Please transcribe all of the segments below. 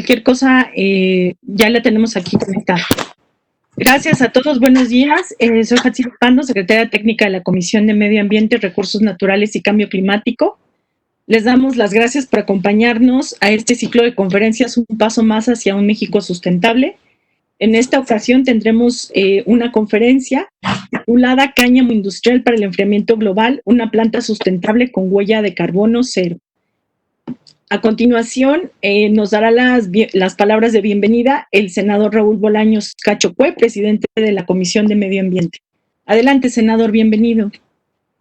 cualquier cosa, ya la tenemos aquí conectada. Gracias a todos, buenos días. Soy Hatsiri Pando, secretaria técnica de la Comisión de Medio Ambiente, Recursos Naturales y Cambio Climático. Les damos las gracias por acompañarnos a este ciclo de conferencias, un paso más hacia un México sustentable. En esta ocasión tendremos una conferencia titulada Cáñamo Industrial para el Enfriamiento Global, una planta sustentable con huella de carbono cero. A continuación, nos dará las palabras de bienvenida el senador Raúl Bolaños Cachocue, presidente de la Comisión de Medio Ambiente. Adelante, senador, bienvenido.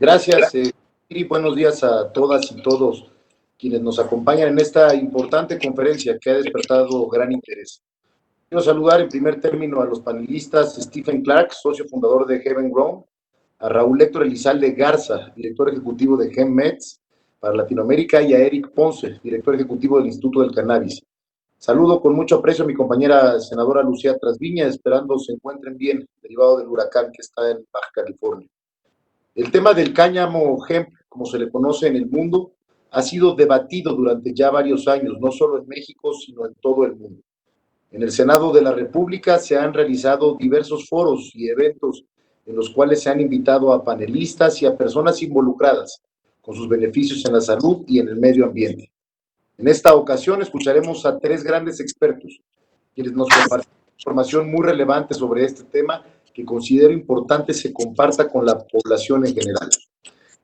Gracias, y buenos días a todas y todos quienes nos acompañan en esta importante conferencia que ha despertado gran interés. Quiero saludar en primer término a los panelistas Stephen Clark, socio fundador de Heaven Grown, a Raúl Héctor Elizalde Garza, director ejecutivo de GenMeds para Latinoamérica, y a Eric Ponce, director ejecutivo del Instituto del Cannabis. Saludo con mucho aprecio a mi compañera senadora Lucía Trasviña, esperando se encuentren bien, derivado del huracán que está en Baja California. El tema del cáñamo hemp, como se le conoce en el mundo, ha sido debatido durante ya varios años, no solo en México, sino en todo el mundo. En el Senado de la República se han realizado diversos foros y eventos en los cuales se han invitado a panelistas y a personas involucradas con sus beneficios en la salud y en el medio ambiente. En esta ocasión escucharemos a tres grandes expertos, quienes nos comparten información muy relevante sobre este tema que considero importante se comparta con la población en general.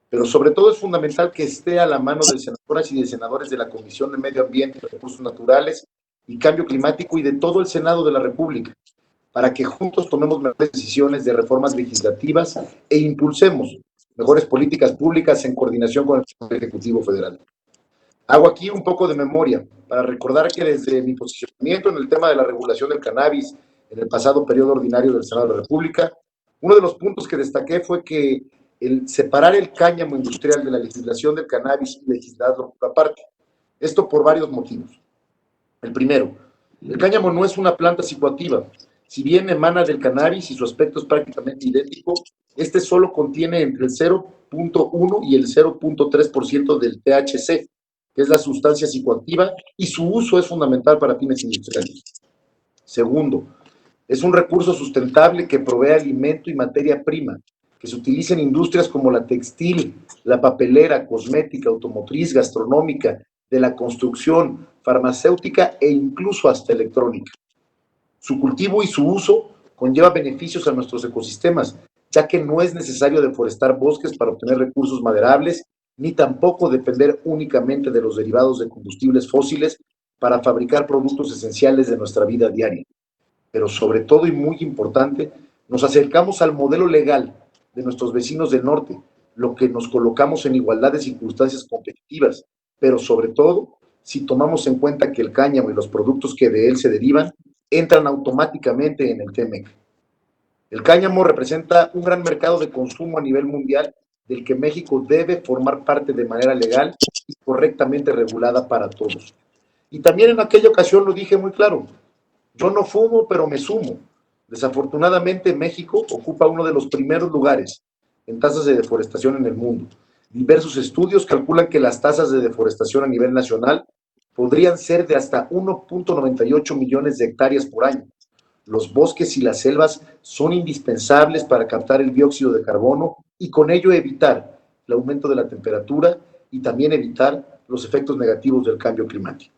Pero sobre todo es fundamental que esté a la mano de senadoras y de senadores de la Comisión de Medio Ambiente, Recursos Naturales y Cambio Climático y de todo el Senado de la República, para que juntos tomemos mejores decisiones de reformas legislativas e impulsemos mejores políticas públicas en coordinación con el Ejecutivo Federal. Hago aquí un poco de memoria para recordar que desde mi posicionamiento en el tema de la regulación del cannabis en el pasado periodo ordinario del Senado de la República, uno de los puntos que destaqué fue que el separar el cáñamo industrial de la legislación del cannabis y legislarlo por aparte. Esto por varios motivos. El primero, el cáñamo no es una planta psicoactiva. Si bien emana del cannabis y su aspecto es prácticamente idéntico, este solo contiene entre el 0.1 y el 0.3% del THC, que es la sustancia psicoactiva, y su uso es fundamental para fines industriales. Segundo, es un recurso sustentable que provee alimento y materia prima, que se utiliza en industrias como la textil, la papelera, cosmética, automotriz, gastronómica, de la construcción, farmacéutica e incluso hasta electrónica. Su cultivo y su uso conlleva beneficios a nuestros ecosistemas, ya que no es necesario deforestar bosques para obtener recursos maderables, ni tampoco depender únicamente de los derivados de combustibles fósiles para fabricar productos esenciales de nuestra vida diaria. Pero sobre todo y muy importante, nos acercamos al modelo legal de nuestros vecinos del norte, lo que nos colocamos en igualdad de circunstancias competitivas, pero sobre todo si tomamos en cuenta que el cáñamo y los productos que de él se derivan entran automáticamente en el TEMEC. El cáñamo representa un gran mercado de consumo a nivel mundial del que México debe formar parte de manera legal y correctamente regulada para todos. Y también en aquella ocasión lo dije muy claro, yo no fumo, pero me sumo. Desafortunadamente, México ocupa uno de los primeros lugares en tasas de deforestación en el mundo. Diversos estudios calculan que las tasas de deforestación a nivel nacional podrían ser de hasta 1.98 millones de hectáreas por año. Los bosques y las selvas son indispensables para captar el dióxido de carbono y con ello evitar el aumento de la temperatura y también evitar los efectos negativos del cambio climático.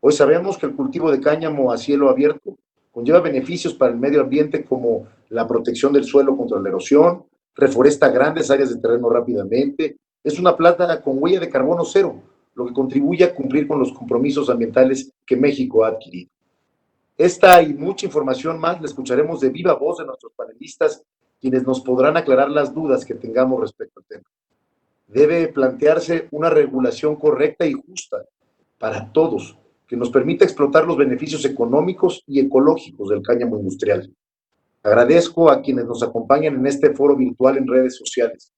Hoy sabemos que el cultivo de cáñamo a cielo abierto conlleva beneficios para el medio ambiente como la protección del suelo contra la erosión, reforesta grandes áreas de terreno rápidamente, es una planta con huella de carbono cero, lo que contribuye a cumplir con los compromisos ambientales que México ha adquirido. Esta y mucha información más la escucharemos de viva voz de nuestros panelistas, quienes nos podrán aclarar las dudas que tengamos respecto al tema. Debe plantearse una regulación correcta y justa para todos, que nos permita explotar los beneficios económicos y ecológicos del cáñamo industrial. Agradezco a quienes nos acompañan en este foro virtual en redes sociales.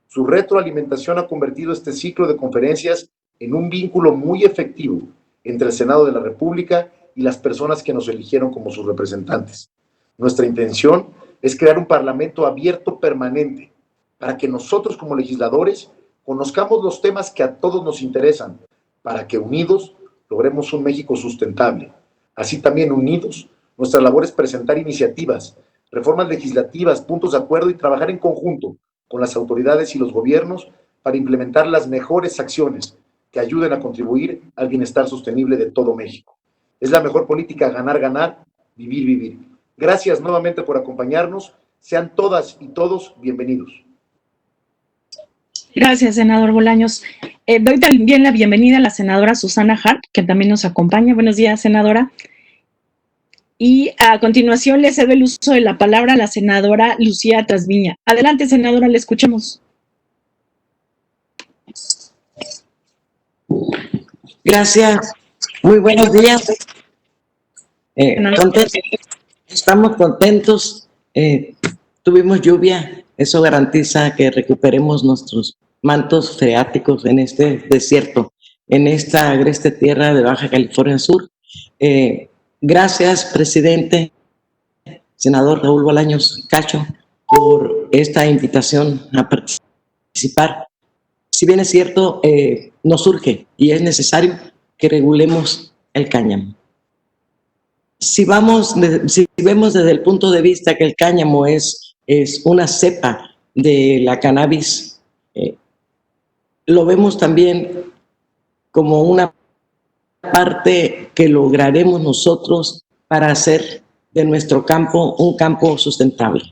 Su retroalimentación ha convertido este ciclo de conferencias en un vínculo muy efectivo entre el Senado de la República y las personas que nos eligieron como sus representantes. Nuestra intención es crear un parlamento abierto permanente para que nosotros como legisladores conozcamos los temas que a todos nos interesan, para que unidos logremos un México sustentable, Así también, unidos, nuestra labor es presentar iniciativas, reformas legislativas, puntos de acuerdo y trabajar en conjunto con las autoridades y los gobiernos para implementar las mejores acciones que ayuden a contribuir al bienestar sostenible de todo México. Es la mejor política ganar, ganar, vivir, vivir. Gracias nuevamente por acompañarnos. Sean todas y todos bienvenidos. Gracias, senador Bolaños. Doy también la bienvenida a la senadora Susana Hart, que también nos acompaña. Buenos días, senadora. Y a continuación le cedo el uso de la palabra a la senadora Lucía Trasviña. Adelante, senadora, le escuchamos. Gracias. Muy buenos días. Estamos contentos. Tuvimos lluvia. Eso garantiza que recuperemos nuestros mantos freáticos en este desierto, en esta agreste tierra de Baja California Sur. Gracias, presidente, senador Raúl Bolaños Cacho, por esta invitación a participar. Si bien es cierto, nos surge y es necesario que regulemos el cáñamo. Si vemos desde el punto de vista que el cáñamo es una cepa de la cannabis, lo vemos también como una parte que lograremos nosotros para hacer de nuestro campo un campo sustentable.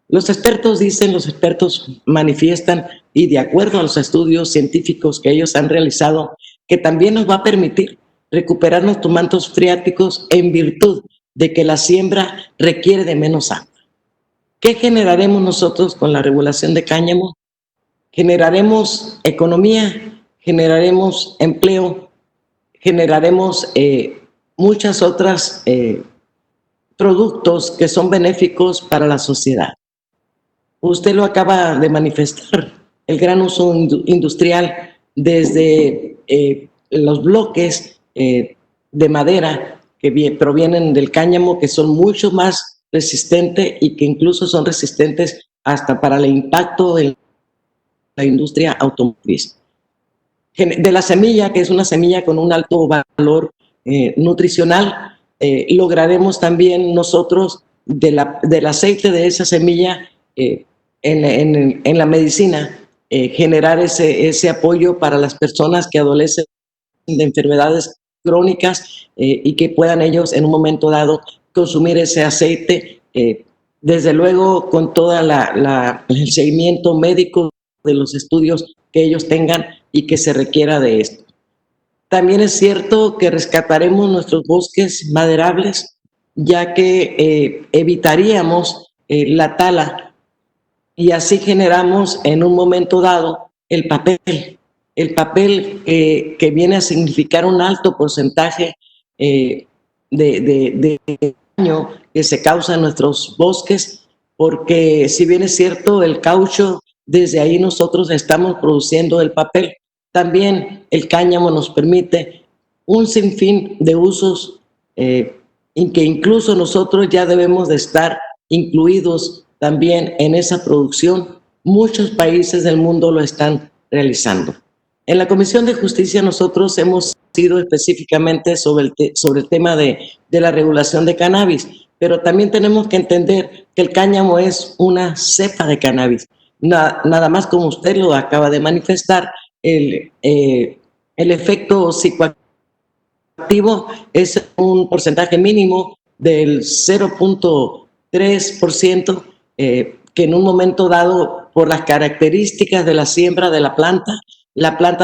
Los expertos dicen, los expertos manifiestan, y de acuerdo a los estudios científicos que ellos han realizado, que también nos va a permitir recuperar nuestros mantos freáticos en virtud de que la siembra requiere de menos agua. ¿Qué generaremos nosotros con la regulación de cáñamo? Generaremos economía, generaremos empleo, generaremos muchas otras productos que son benéficos para la sociedad. Usted lo acaba de manifestar, el gran uso industrial desde los bloques de madera que provienen del cáñamo, que son mucho más resistentes y que incluso son resistentes hasta para el impacto en la industria automotriz. De la semilla, que es una semilla con un alto valor nutricional, lograremos también nosotros del aceite de esa semilla en la medicina generar ese apoyo para las personas que adolecen de enfermedades crónicas y que puedan ellos en un momento dado consumir ese aceite, desde luego con todo el seguimiento médico de los estudios que ellos tengan y que se requiera de esto. También es cierto que rescataremos nuestros bosques maderables, ya que evitaríamos la tala y así generamos en un momento dado el papel que viene a significar un alto porcentaje de daño que se causa en nuestros bosques, porque si bien es cierto el caucho, desde ahí nosotros estamos produciendo el papel. También el cáñamo nos permite un sinfín de usos en que incluso nosotros ya debemos de estar incluidos también en esa producción. Muchos países del mundo lo están realizando. En la Comisión de Justicia nosotros hemos sido específicamente sobre el tema de la regulación de cannabis, pero también tenemos que entender que el cáñamo es una cepa de cannabis. Nada más como usted lo acaba de manifestar, el efecto psicoactivo es un porcentaje mínimo del 0.3%, que en un momento dado, por las características de la siembra de la planta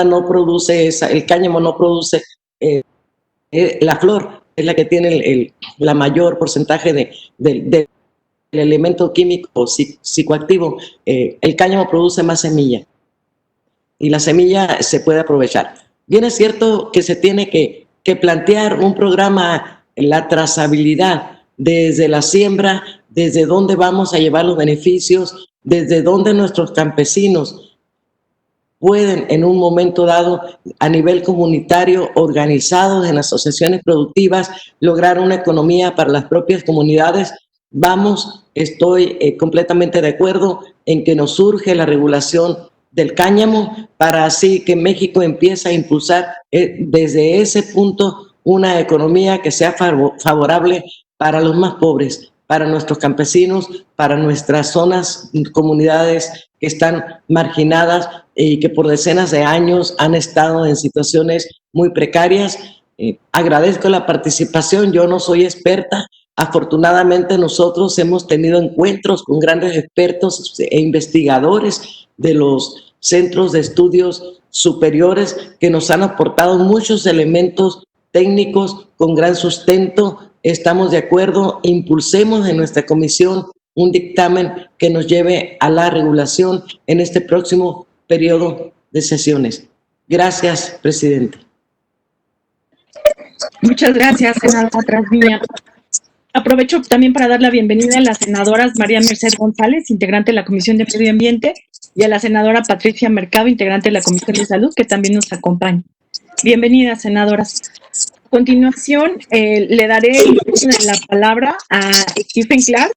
no produce el cáñamo no produce la flor, es la que tiene la mayor porcentaje del elemento químico psicoactivo. El cáñamo produce más semilla y la semilla se puede aprovechar. Bien es cierto que se tiene que plantear un programa, la trazabilidad desde la siembra, desde dónde vamos a llevar los beneficios, desde dónde nuestros campesinos pueden en un momento dado a nivel comunitario, organizados en asociaciones productivas, lograr una economía para las propias comunidades. Estoy completamente de acuerdo en que nos surge la regulación del cáñamo para así que México empiece a impulsar desde ese punto una economía que sea favorable para los más pobres, para nuestros campesinos, para nuestras zonas, comunidades que están marginadas y que por decenas de años han estado en situaciones muy precarias. Agradezco la participación, yo no soy experta. Afortunadamente nosotros hemos tenido encuentros con grandes expertos e investigadores de los centros de estudios superiores que nos han aportado muchos elementos técnicos con gran sustento. Estamos de acuerdo, impulsemos en nuestra comisión un dictamen que nos lleve a la regulación en este próximo periodo de sesiones. Gracias, presidente. Muchas gracias, senadora Trasviña. Aprovecho también para dar la bienvenida a las senadoras María Merced González, integrante de la Comisión de Medio Ambiente, y a la senadora Patricia Mercado, integrante de la Comisión de Salud, que también nos acompaña. Bienvenidas, senadoras. A continuación, le daré la palabra a Stephen Clark.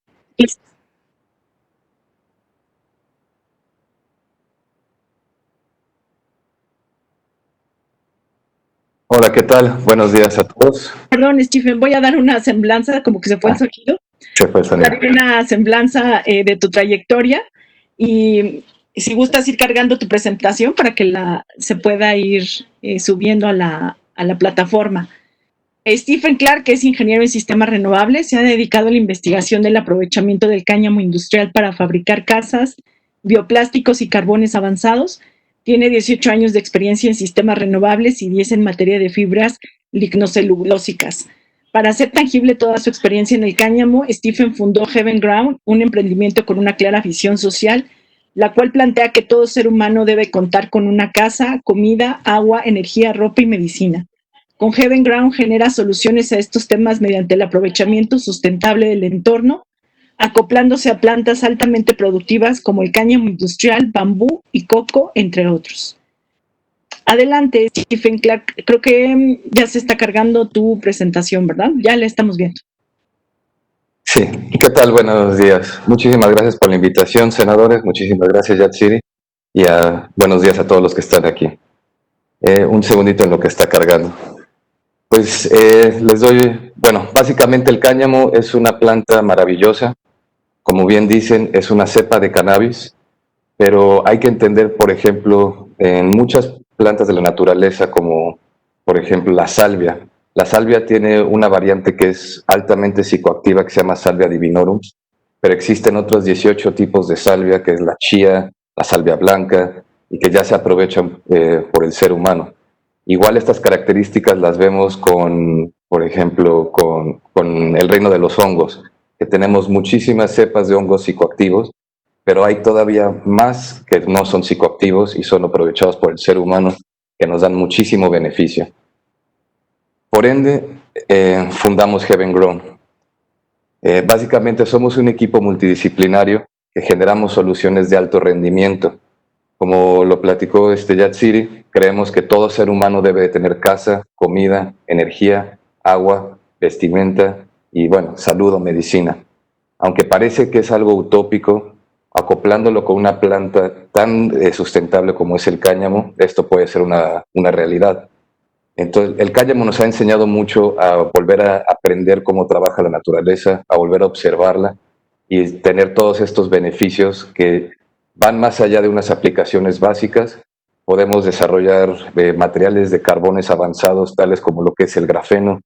Hola, ¿qué tal? Buenos días a todos. Perdón, Stephen, voy a dar una semblanza, como que se fue el sonido. Se fue el sonido. Daré una semblanza de tu trayectoria y si gustas ir cargando tu presentación para que se pueda ir subiendo a la plataforma. Stephen Clark, que es ingeniero en sistemas renovables, se ha dedicado a la investigación del aprovechamiento del cáñamo industrial para fabricar casas, bioplásticos y carbones avanzados. Tiene 18 años de experiencia en sistemas renovables y 10 en materia de fibras lignocelulósicas. Para hacer tangible toda su experiencia en el cáñamo, Stephen fundó Heaven Ground, un emprendimiento con una clara visión social, la cual plantea que todo ser humano debe contar con una casa, comida, agua, energía, ropa y medicina. Con Heaven Ground genera soluciones a estos temas mediante el aprovechamiento sustentable del entorno, acoplándose a plantas altamente productivas como el cáñamo industrial, bambú y coco, entre otros. Adelante, Stephen Clark. Creo que ya se está cargando tu presentación, ¿verdad? Ya la estamos viendo. Sí, ¿qué tal? Buenos días. Muchísimas gracias por la invitación, senadores. Muchísimas gracias, Yatsiri. Y buenos días a todos los que están aquí. Un segundito en lo que está cargando. Pues les doy, bueno, básicamente el cáñamo es una planta maravillosa. Como bien dicen, es una cepa de cannabis, pero hay que entender, por ejemplo, en muchas plantas de la naturaleza, como por ejemplo la salvia. La salvia tiene una variante que es altamente psicoactiva que se llama Salvia divinorum, pero existen otros 18 tipos de salvia, que es la chía, la salvia blanca, y que ya se aprovechan por el ser humano. Igual estas características las vemos con, por ejemplo, con el reino de los hongos, que tenemos muchísimas cepas de hongos psicoactivos, pero hay todavía más que no son psicoactivos y son aprovechados por el ser humano, que nos dan muchísimo beneficio. Por ende, fundamos Heaven Ground. Básicamente somos un equipo multidisciplinario que generamos soluciones de alto rendimiento. Como lo platicó Yatsiri, creemos que todo ser humano debe de tener casa, comida, energía, agua, vestimenta y, bueno, salud o medicina. Aunque parece que es algo utópico, acoplándolo con una planta tan sustentable como es el cáñamo, esto puede ser una realidad. Entonces, el cáñamo nos ha enseñado mucho a volver a aprender cómo trabaja la naturaleza, a volver a observarla y tener todos estos beneficios que van más allá de unas aplicaciones básicas. Podemos desarrollar materiales de carbones avanzados, tales como lo que es el grafeno,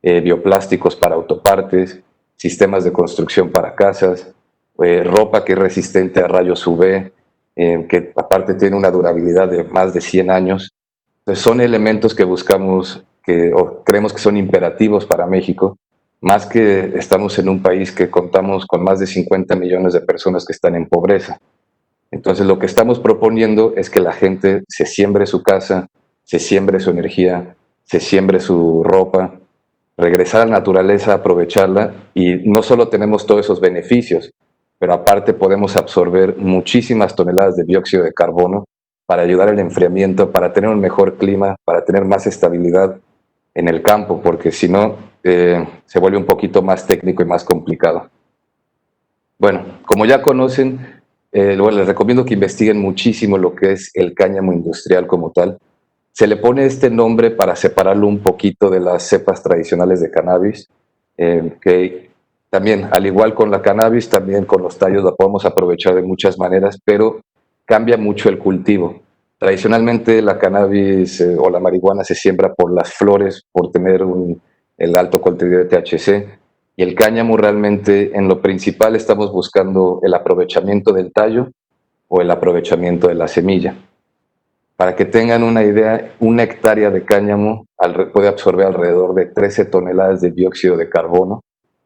bioplásticos para autopartes, sistemas de construcción para casas, ropa que es resistente a rayos UV, que aparte tiene una durabilidad de más de 100 años. Entonces son elementos que buscamos, o creemos que son imperativos para México, más que estamos en un país que contamos con más de 50 millones de personas que están en pobreza. Entonces lo que estamos proponiendo es que la gente se siembre su casa, se siembre su energía, se siembre su ropa, regresar a la naturaleza, aprovecharla, y no solo tenemos todos esos beneficios, pero aparte podemos absorber muchísimas toneladas de dióxido de carbono para ayudar al enfriamiento, para tener un mejor clima, para tener más estabilidad en el campo, porque si no, se vuelve un poquito más técnico y más complicado. Bueno, como ya conocen, les recomiendo que investiguen muchísimo lo que es el cáñamo industrial como tal. Se le pone este nombre para separarlo un poquito de las cepas tradicionales de cannabis, que también, al igual con la cannabis, también con los tallos la podemos aprovechar de muchas maneras, pero cambia mucho el cultivo. Tradicionalmente la cannabis o la marihuana se siembra por las flores, por tener el alto contenido de THC, y el cáñamo realmente en lo principal estamos buscando el aprovechamiento del tallo o el aprovechamiento de la semilla. Para que tengan una idea, 1 hectárea de cáñamo puede absorber alrededor de 13 toneladas de dióxido de carbono,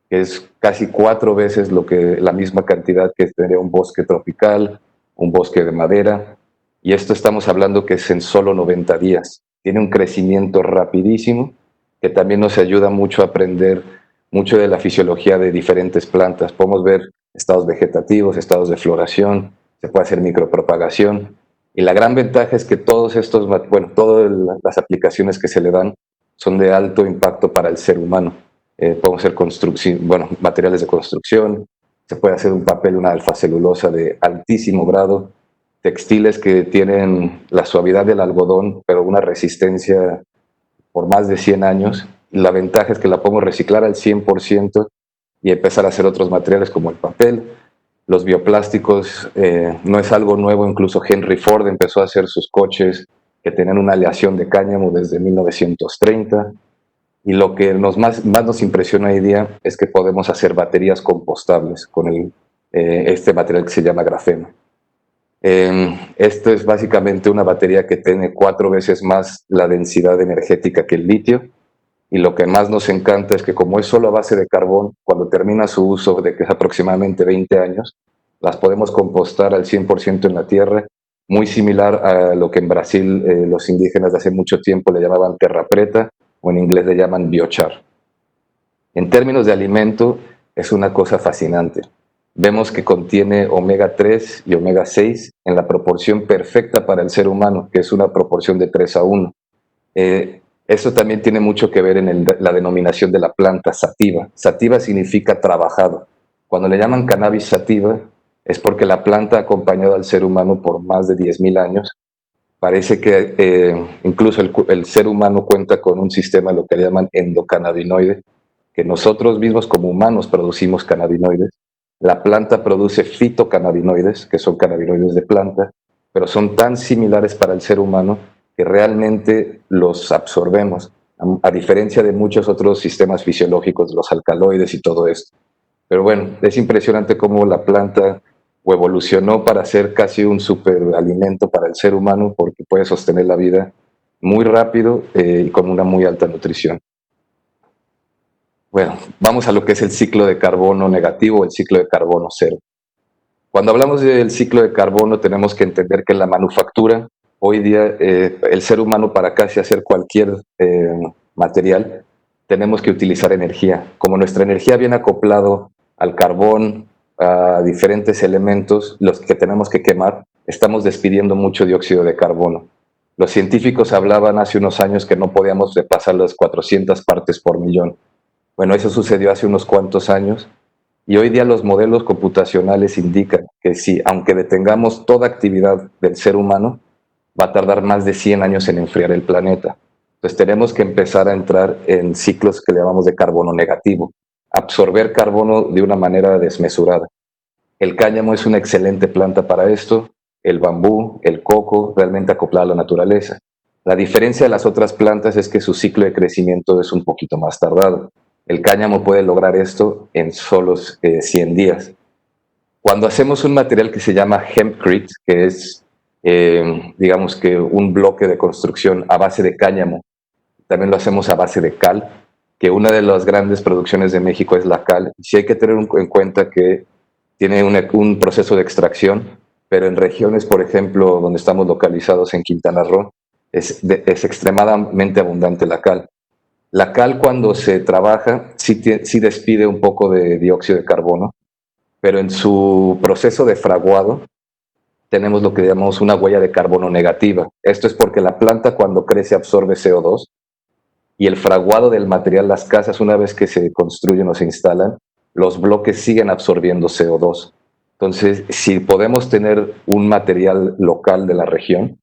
que es casi 4 veces la misma cantidad que tendría un bosque tropical, un bosque de madera, y esto estamos hablando que es en solo 90 días. Tiene un crecimiento rapidísimo, que también nos ayuda mucho a aprender mucho de la fisiología de diferentes plantas. Podemos ver estados vegetativos, estados de floración, se puede hacer micropropagación, y la gran ventaja es que todas las aplicaciones que se le dan son de alto impacto para el ser humano. Podemos hacer materiales de construcción, se puede hacer un papel, una alfa-celulosa de altísimo grado, textiles que tienen la suavidad del algodón, pero una resistencia por más de 100 años. La ventaja es que la podemos reciclar al 100% y empezar a hacer otros materiales como el papel. Los bioplásticos no es algo nuevo, incluso Henry Ford empezó a hacer sus coches que tenían una aleación de cáñamo desde 1930. Y lo que más nos impresiona hoy día es que podemos hacer baterías compostables con este material que se llama grafeno. Esto es básicamente una batería que tiene 4 veces más la densidad energética que el litio, y lo que más nos encanta es que como es solo a base de carbón, cuando termina su uso, de que es aproximadamente 20 años, las podemos compostar al 100% en la tierra, muy similar a lo que en Brasil los indígenas de hace mucho tiempo le llamaban terra preta, o en inglés le llaman biochar. En términos de alimento, es una cosa fascinante. Vemos que contiene omega 3 y omega 6 en la proporción perfecta para el ser humano, que es una proporción de 3:1. Eso también tiene mucho que ver en la denominación de la planta sativa. Sativa significa trabajado. Cuando le llaman cannabis sativa, es porque la planta ha acompañado al ser humano por más de 10,000 años. Parece que incluso el ser humano cuenta con un sistema, lo que le llaman endocannabinoide, que nosotros mismos como humanos producimos cannabinoides. La planta produce fitocannabinoides, que son cannabinoides de planta, pero son tan similares para el ser humano que realmente los absorbemos, a diferencia de muchos otros sistemas fisiológicos, los alcaloides y todo esto. Pero bueno, es impresionante cómo la planta evolucionó para ser casi un superalimento para el ser humano, porque puede sostener la vida muy rápido y con una muy alta nutrición. Bueno, vamos a lo que es el ciclo de carbono negativo o el ciclo de carbono cero. Cuando hablamos del ciclo de carbono, tenemos que entender que en la manufactura, hoy día, el ser humano, para casi hacer cualquier material, tenemos que utilizar energía. Como nuestra energía viene acoplado al carbón, a diferentes elementos, los que tenemos que quemar, estamos despidiendo mucho dióxido de carbono. Los científicos hablaban hace unos años que no podíamos pasar las 400 partes por millón. Bueno, eso sucedió hace unos cuantos años, y hoy día los modelos computacionales indican que si, aunque detengamos toda actividad del ser humano, va a tardar más de 100 años en enfriar el planeta. Entonces tenemos que empezar a entrar en ciclos que le llamamos de carbono negativo, absorber carbono de una manera desmesurada. El cáñamo es una excelente planta para esto, el bambú, el coco, realmente acoplado a la naturaleza. La diferencia de las otras plantas es que su ciclo de crecimiento es un poquito más tardado. El cáñamo puede lograr esto en solos 100 días. Cuando hacemos un material que se llama hempcrete, que es, digamos que un bloque de construcción a base de cáñamo, también lo hacemos a base de cal, que una de las grandes producciones de México es la cal. Sí hay que tener en cuenta que tiene un proceso de extracción, pero en regiones, por ejemplo, donde estamos localizados en Quintana Roo, es extremadamente abundante la cal. La cal, cuando se trabaja, sí despide un poco de dióxido de carbono, pero en su proceso de fraguado tenemos lo que llamamos una huella de carbono negativa. Esto es porque la planta, cuando crece, absorbe CO2, y el fraguado del material, las casas, una vez que se construyen o se instalan, los bloques siguen absorbiendo CO2. Entonces, si podemos tener un material local de la región,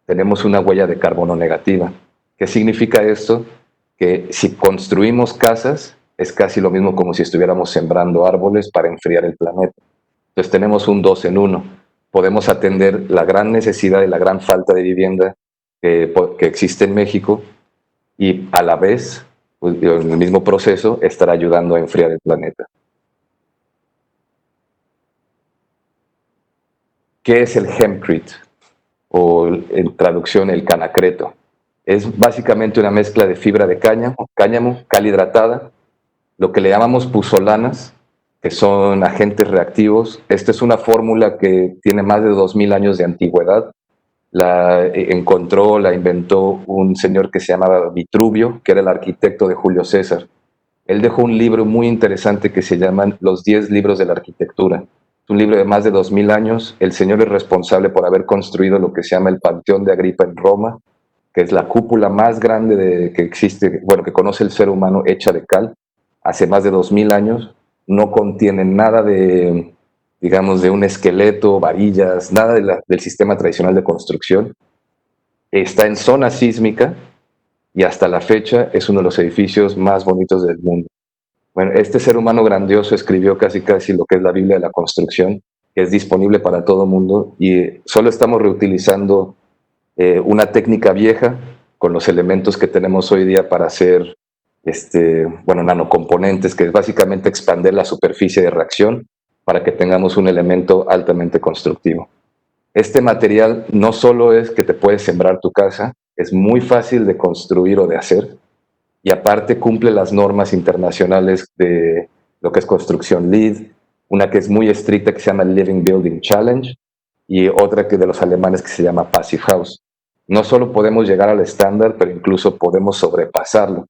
tenemos una huella de carbono negativa. ¿Qué significa esto? Que si construimos casas, es casi lo mismo como si estuviéramos sembrando árboles para enfriar el planeta. Entonces tenemos un 2 en 1. Podemos atender la gran necesidad y la gran falta de vivienda que existe en México y a la vez, pues, en el mismo proceso, estar ayudando a enfriar el planeta. ¿Qué es el hempcrete? O en traducción el canacreto. Es básicamente una mezcla de fibra de cáñamo, cal hidratada, lo que le llamamos puzolanas, que son agentes reactivos. Esta es una fórmula que tiene más de 2000 años de antigüedad. La inventó un señor que se llamaba Vitruvio, que era el arquitecto de Julio César. Él dejó un libro muy interesante que se llama Los 10 libros de la arquitectura. Es un libro de más de 2000 años. El señor es responsable por haber construido lo que se llama el Panteón de Agripa en Roma, que es la cúpula más grande que existe, bueno, que conoce el ser humano, hecha de cal, hace más de 2000 años. No contiene nada de, digamos, de un esqueleto, varillas, nada del sistema tradicional de construcción. Está en zona sísmica y hasta la fecha es uno de los edificios más bonitos del mundo. Bueno, este ser humano grandioso escribió casi lo que es la Biblia de la construcción, que es disponible para todo el mundo, y solo estamos reutilizando una técnica vieja con los elementos que tenemos hoy día para hacer nanocomponentes, que es básicamente expandir la superficie de reacción para que tengamos un elemento altamente constructivo. Este material no solo es que te puedes sembrar tu casa, es muy fácil de construir o de hacer, y aparte cumple las normas internacionales de lo que es construcción LEED, una que es muy estricta que se llama Living Building Challenge, y otra que de los alemanes que se llama Passive House. No solo podemos llegar al estándar, pero incluso podemos sobrepasarlo.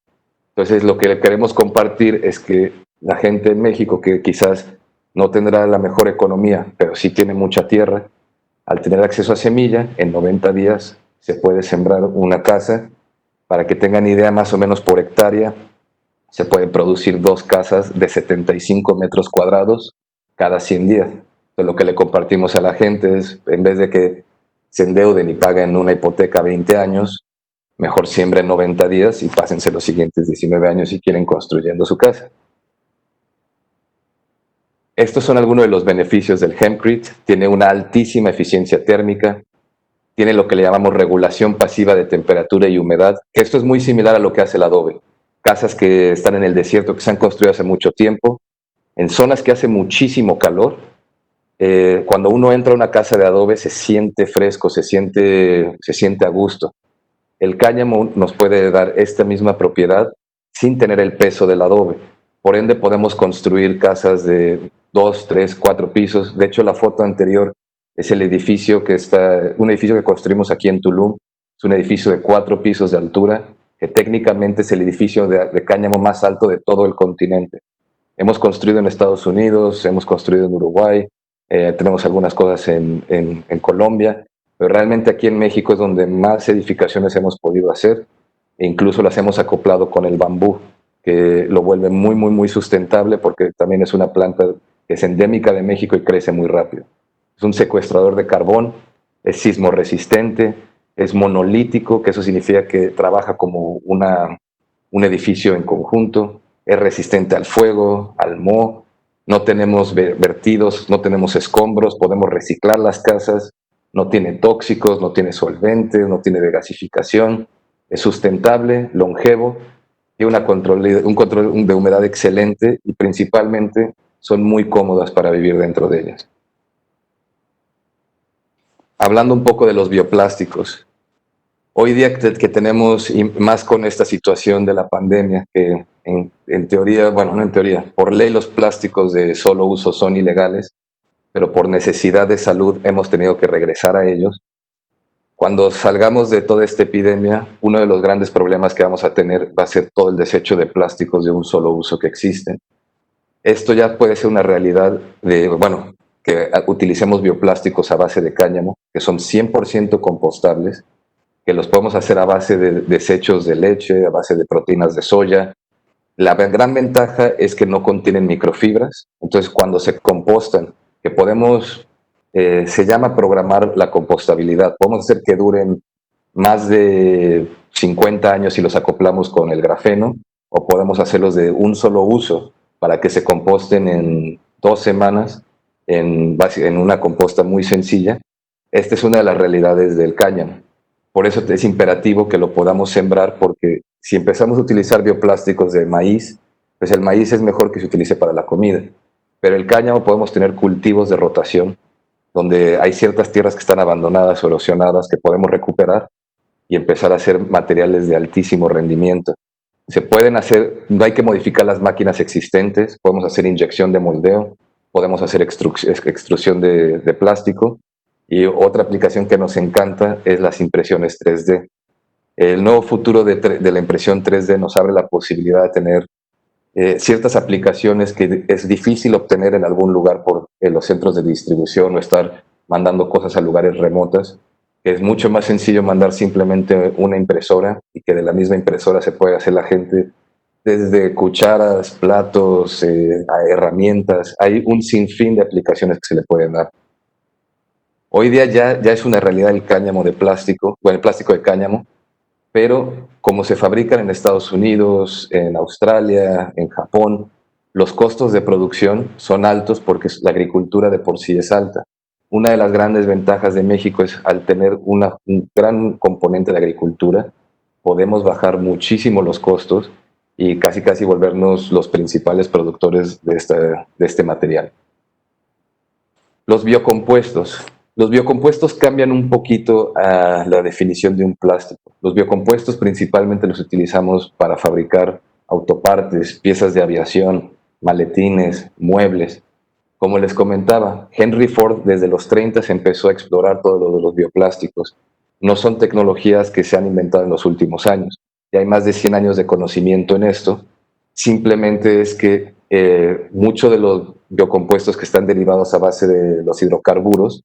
Entonces, lo que queremos compartir es que la gente en México, que quizás no tendrá la mejor economía, pero sí tiene mucha tierra, al tener acceso a semilla, en 90 días se puede sembrar una casa. Para que tengan idea, más o menos por hectárea, se pueden producir 2 casas de 75 metros cuadrados cada 100 días. Entonces, lo que le compartimos a la gente es, en vez de que se endeuden y paguen una hipoteca 20 años, mejor siembren 90 días y pásense los siguientes 19 años si quieren construyendo su casa. Estos son algunos de los beneficios del hempcrete. Tiene una altísima eficiencia térmica, tiene lo que le llamamos regulación pasiva de temperatura y humedad, que esto es muy similar a lo que hace el adobe. Casas que están en el desierto, que se han construido hace mucho tiempo, en zonas que hace muchísimo calor, cuando uno entra a una casa de adobe se siente fresco, se siente a gusto. El cáñamo nos puede dar esta misma propiedad sin tener el peso del adobe. Por ende, podemos construir casas de 2, 3, 4 pisos. De hecho, la foto anterior es el edificio un edificio que construimos aquí en Tulum. Es un edificio de 4 pisos de altura, que técnicamente es el edificio de cáñamo más alto de todo el continente. Hemos construido en Estados Unidos, hemos construido en Uruguay, tenemos algunas cosas en Colombia, pero realmente aquí en México es donde más edificaciones hemos podido hacer, e incluso las hemos acoplado con el bambú, que lo vuelve muy, muy, muy sustentable, porque también es una planta que es endémica de México y crece muy rápido. Es un secuestrador de carbón, es sismo resistente, es monolítico, que eso significa que trabaja como un edificio en conjunto, es resistente al fuego, al moho, no tenemos vertidos, no tenemos escombros, podemos reciclar las casas, no tiene tóxicos, no tiene solventes, no tiene degasificación, es sustentable, longevo, tiene un control de humedad excelente y principalmente son muy cómodas para vivir dentro de ellas. Hablando un poco de los bioplásticos, hoy día que tenemos, y más con esta situación de la pandemia, que en teoría, bueno, no en teoría, por ley los plásticos de solo uso son ilegales, pero por necesidad de salud hemos tenido que regresar a ellos. Cuando salgamos de toda esta epidemia, uno de los grandes problemas que vamos a tener va a ser todo el desecho de plásticos de un solo uso que existen. Esto ya puede ser una realidad que utilicemos bioplásticos a base de cáñamo, que son 100% compostables, que los podemos hacer a base de desechos de leche, a base de proteínas de soya. La gran ventaja es que no contienen microfibras, entonces cuando se compostan, que podemos, se llama programar la compostabilidad, podemos hacer que duren más de 50 años y los acoplamos con el grafeno, o podemos hacerlos de un solo uso para que se composten en 2 semanas en una composta muy sencilla. Esta es una de las realidades del cáñamo. Por eso es imperativo que lo podamos sembrar, porque si empezamos a utilizar bioplásticos de maíz, pues el maíz es mejor que se utilice para la comida. Pero el cáñamo podemos tener cultivos de rotación, donde hay ciertas tierras que están abandonadas o erosionadas que podemos recuperar y empezar a hacer materiales de altísimo rendimiento. Se pueden hacer, no hay que modificar las máquinas existentes, podemos hacer inyección de moldeo, podemos hacer extrusión de plástico, y otra aplicación que nos encanta es las impresiones 3D. El nuevo futuro de la impresión 3D nos abre la posibilidad de tener ciertas aplicaciones que es difícil obtener en algún lugar por los centros de distribución o estar mandando cosas a lugares remotos. Es mucho más sencillo mandar simplemente una impresora, y que de la misma impresora se puede hacer la gente desde cucharas, platos, a herramientas. Hay un sinfín de aplicaciones que se le pueden dar. Hoy día ya es una realidad el cáñamo de plástico, el plástico de cáñamo, pero como se fabrican en Estados Unidos, en Australia, en Japón, los costos de producción son altos porque la agricultura de por sí es alta. Una de las grandes ventajas de México es, al tener un gran componente de agricultura, podemos bajar muchísimo los costos y casi volvernos los principales productores de este material. Los biocompuestos. Los biocompuestos cambian un poquito a la definición de un plástico. Los biocompuestos principalmente los utilizamos para fabricar autopartes, piezas de aviación, maletines, muebles. Como les comentaba, Henry Ford desde los 30 empezó a explorar todo lo de los bioplásticos. No son tecnologías que se han inventado en los últimos años. Ya hay más de 100 años de conocimiento en esto. Simplemente es que muchos de los biocompuestos que están derivados a base de los hidrocarburos,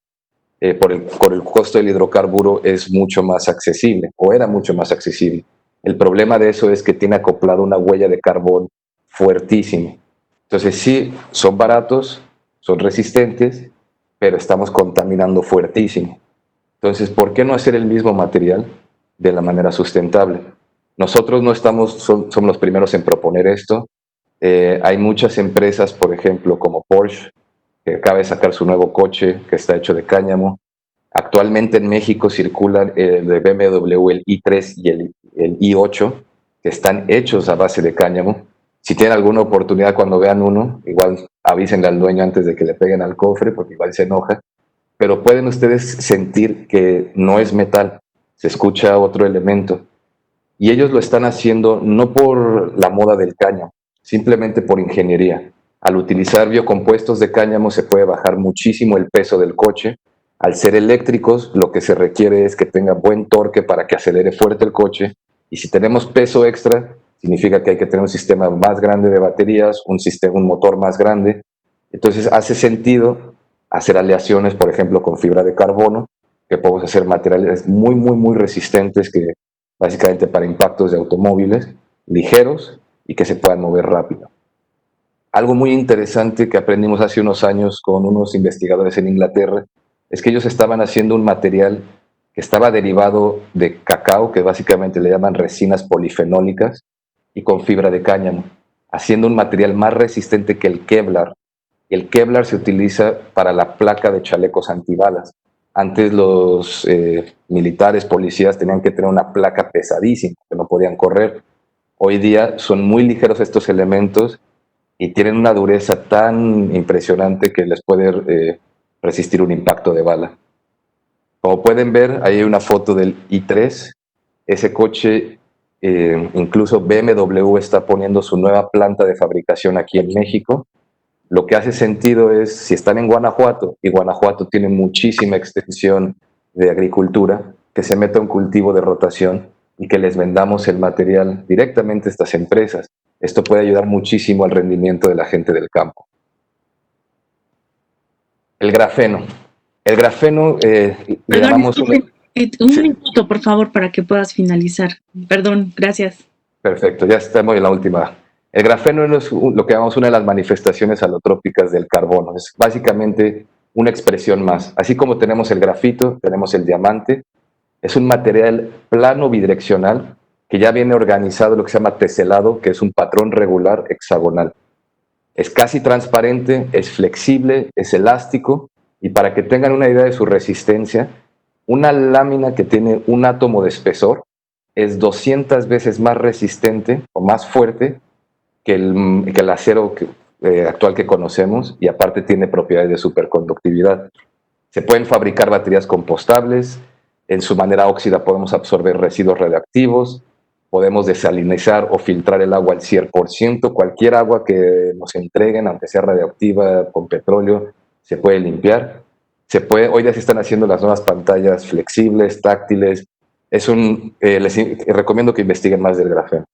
por el costo del hidrocarburo es mucho más accesible, o era mucho más accesible. El problema de eso es que tiene acoplado una huella de carbón fuertísima. Entonces sí, son baratos, son resistentes, pero estamos contaminando fuertísimo. Entonces, ¿por qué no hacer el mismo material de la manera sustentable? Nosotros no somos los primeros en proponer esto. Hay muchas empresas, por ejemplo, como Porsche, que acaba de sacar su nuevo coche que está hecho de cáñamo. Actualmente en México circulan el de BMW, el i3 y el i8, que están hechos a base de cáñamo. Si tienen alguna oportunidad cuando vean uno, igual avísenle al dueño antes de que le peguen al cofre, porque igual se enoja. Pero pueden ustedes sentir que no es metal, se escucha otro elemento. Y ellos lo están haciendo no por la moda del cáñamo, simplemente por ingeniería. Al utilizar biocompuestos de cáñamo se puede bajar muchísimo el peso del coche. Al ser eléctricos, lo que se requiere es que tenga buen torque para que acelere fuerte el coche. Y si tenemos peso extra, significa que hay que tener un sistema más grande de baterías, un motor más grande. Entonces hace sentido hacer aleaciones, por ejemplo, con fibra de carbono, que podemos hacer materiales muy resistentes, que básicamente para impactos de automóviles, ligeros y que se puedan mover rápido. Algo muy interesante que aprendimos hace unos años con unos investigadores en Inglaterra es que ellos estaban haciendo un material que estaba derivado de cacao, que básicamente le llaman resinas polifenólicas, y con fibra de cáñamo, haciendo un material más resistente que el Kevlar. El Kevlar se utiliza para la placa de chalecos antibalas. Antes los militares, policías tenían que tener una placa pesadísima, que no podían correr. Hoy día son muy ligeros estos elementos y tienen una dureza tan impresionante que les puede resistir un impacto de bala. Como pueden ver, ahí hay una foto del i3. Ese coche, incluso BMW está poniendo su nueva planta de fabricación aquí en México. Lo que hace sentido es, si están en Guanajuato, y Guanajuato tiene muchísima extensión de agricultura, que se meta un cultivo de rotación y que les vendamos el material directamente a estas empresas. Esto puede ayudar muchísimo al rendimiento de la gente del campo. El grafeno. El grafeno le llamamos... Un minuto, por favor, para que puedas finalizar. Perdón, gracias. Perfecto, ya estamos en la última. El grafeno es lo que llamamos una de las manifestaciones alotrópicas del carbono. Es básicamente una expresión más. Así como tenemos el grafito, tenemos el diamante. Es un material plano bidireccional que ya viene organizado, lo que se llama teselado, que es un patrón regular hexagonal. Es casi transparente, es flexible, es elástico, y para que tengan una idea de su resistencia, una lámina que tiene un átomo de espesor es 200 veces más resistente o más fuerte que el acero actual que conocemos, y aparte tiene propiedades de superconductividad. Se pueden fabricar baterías compostables, en su manera óxida podemos absorber residuos radioactivos, podemos desalinizar o filtrar el agua al 100%, cualquier agua que nos entreguen, aunque sea radioactiva, con petróleo, se puede limpiar. Hoy ya se están haciendo las nuevas pantallas flexibles, táctiles. Les recomiendo que investiguen más del grafeno.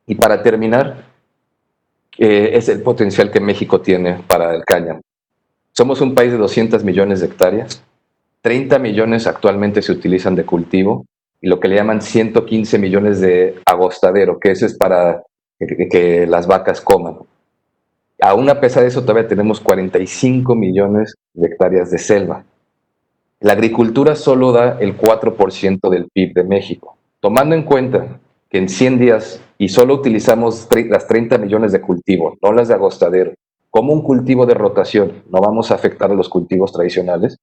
Y para terminar, es el potencial que México tiene para el cáñamo. Somos un país de 200 millones de hectáreas, 30 millones actualmente se utilizan de cultivo, y lo que le llaman 115 millones de agostadero, que eso es para que las vacas coman. Aún a pesar de eso, todavía tenemos 45 millones de hectáreas de selva. La agricultura solo da el 4% del PIB de México. Tomando en cuenta que en 100 días, y solo utilizamos las 30 millones de cultivo, no las de agostadero, como un cultivo de rotación, no vamos a afectar a los cultivos tradicionales.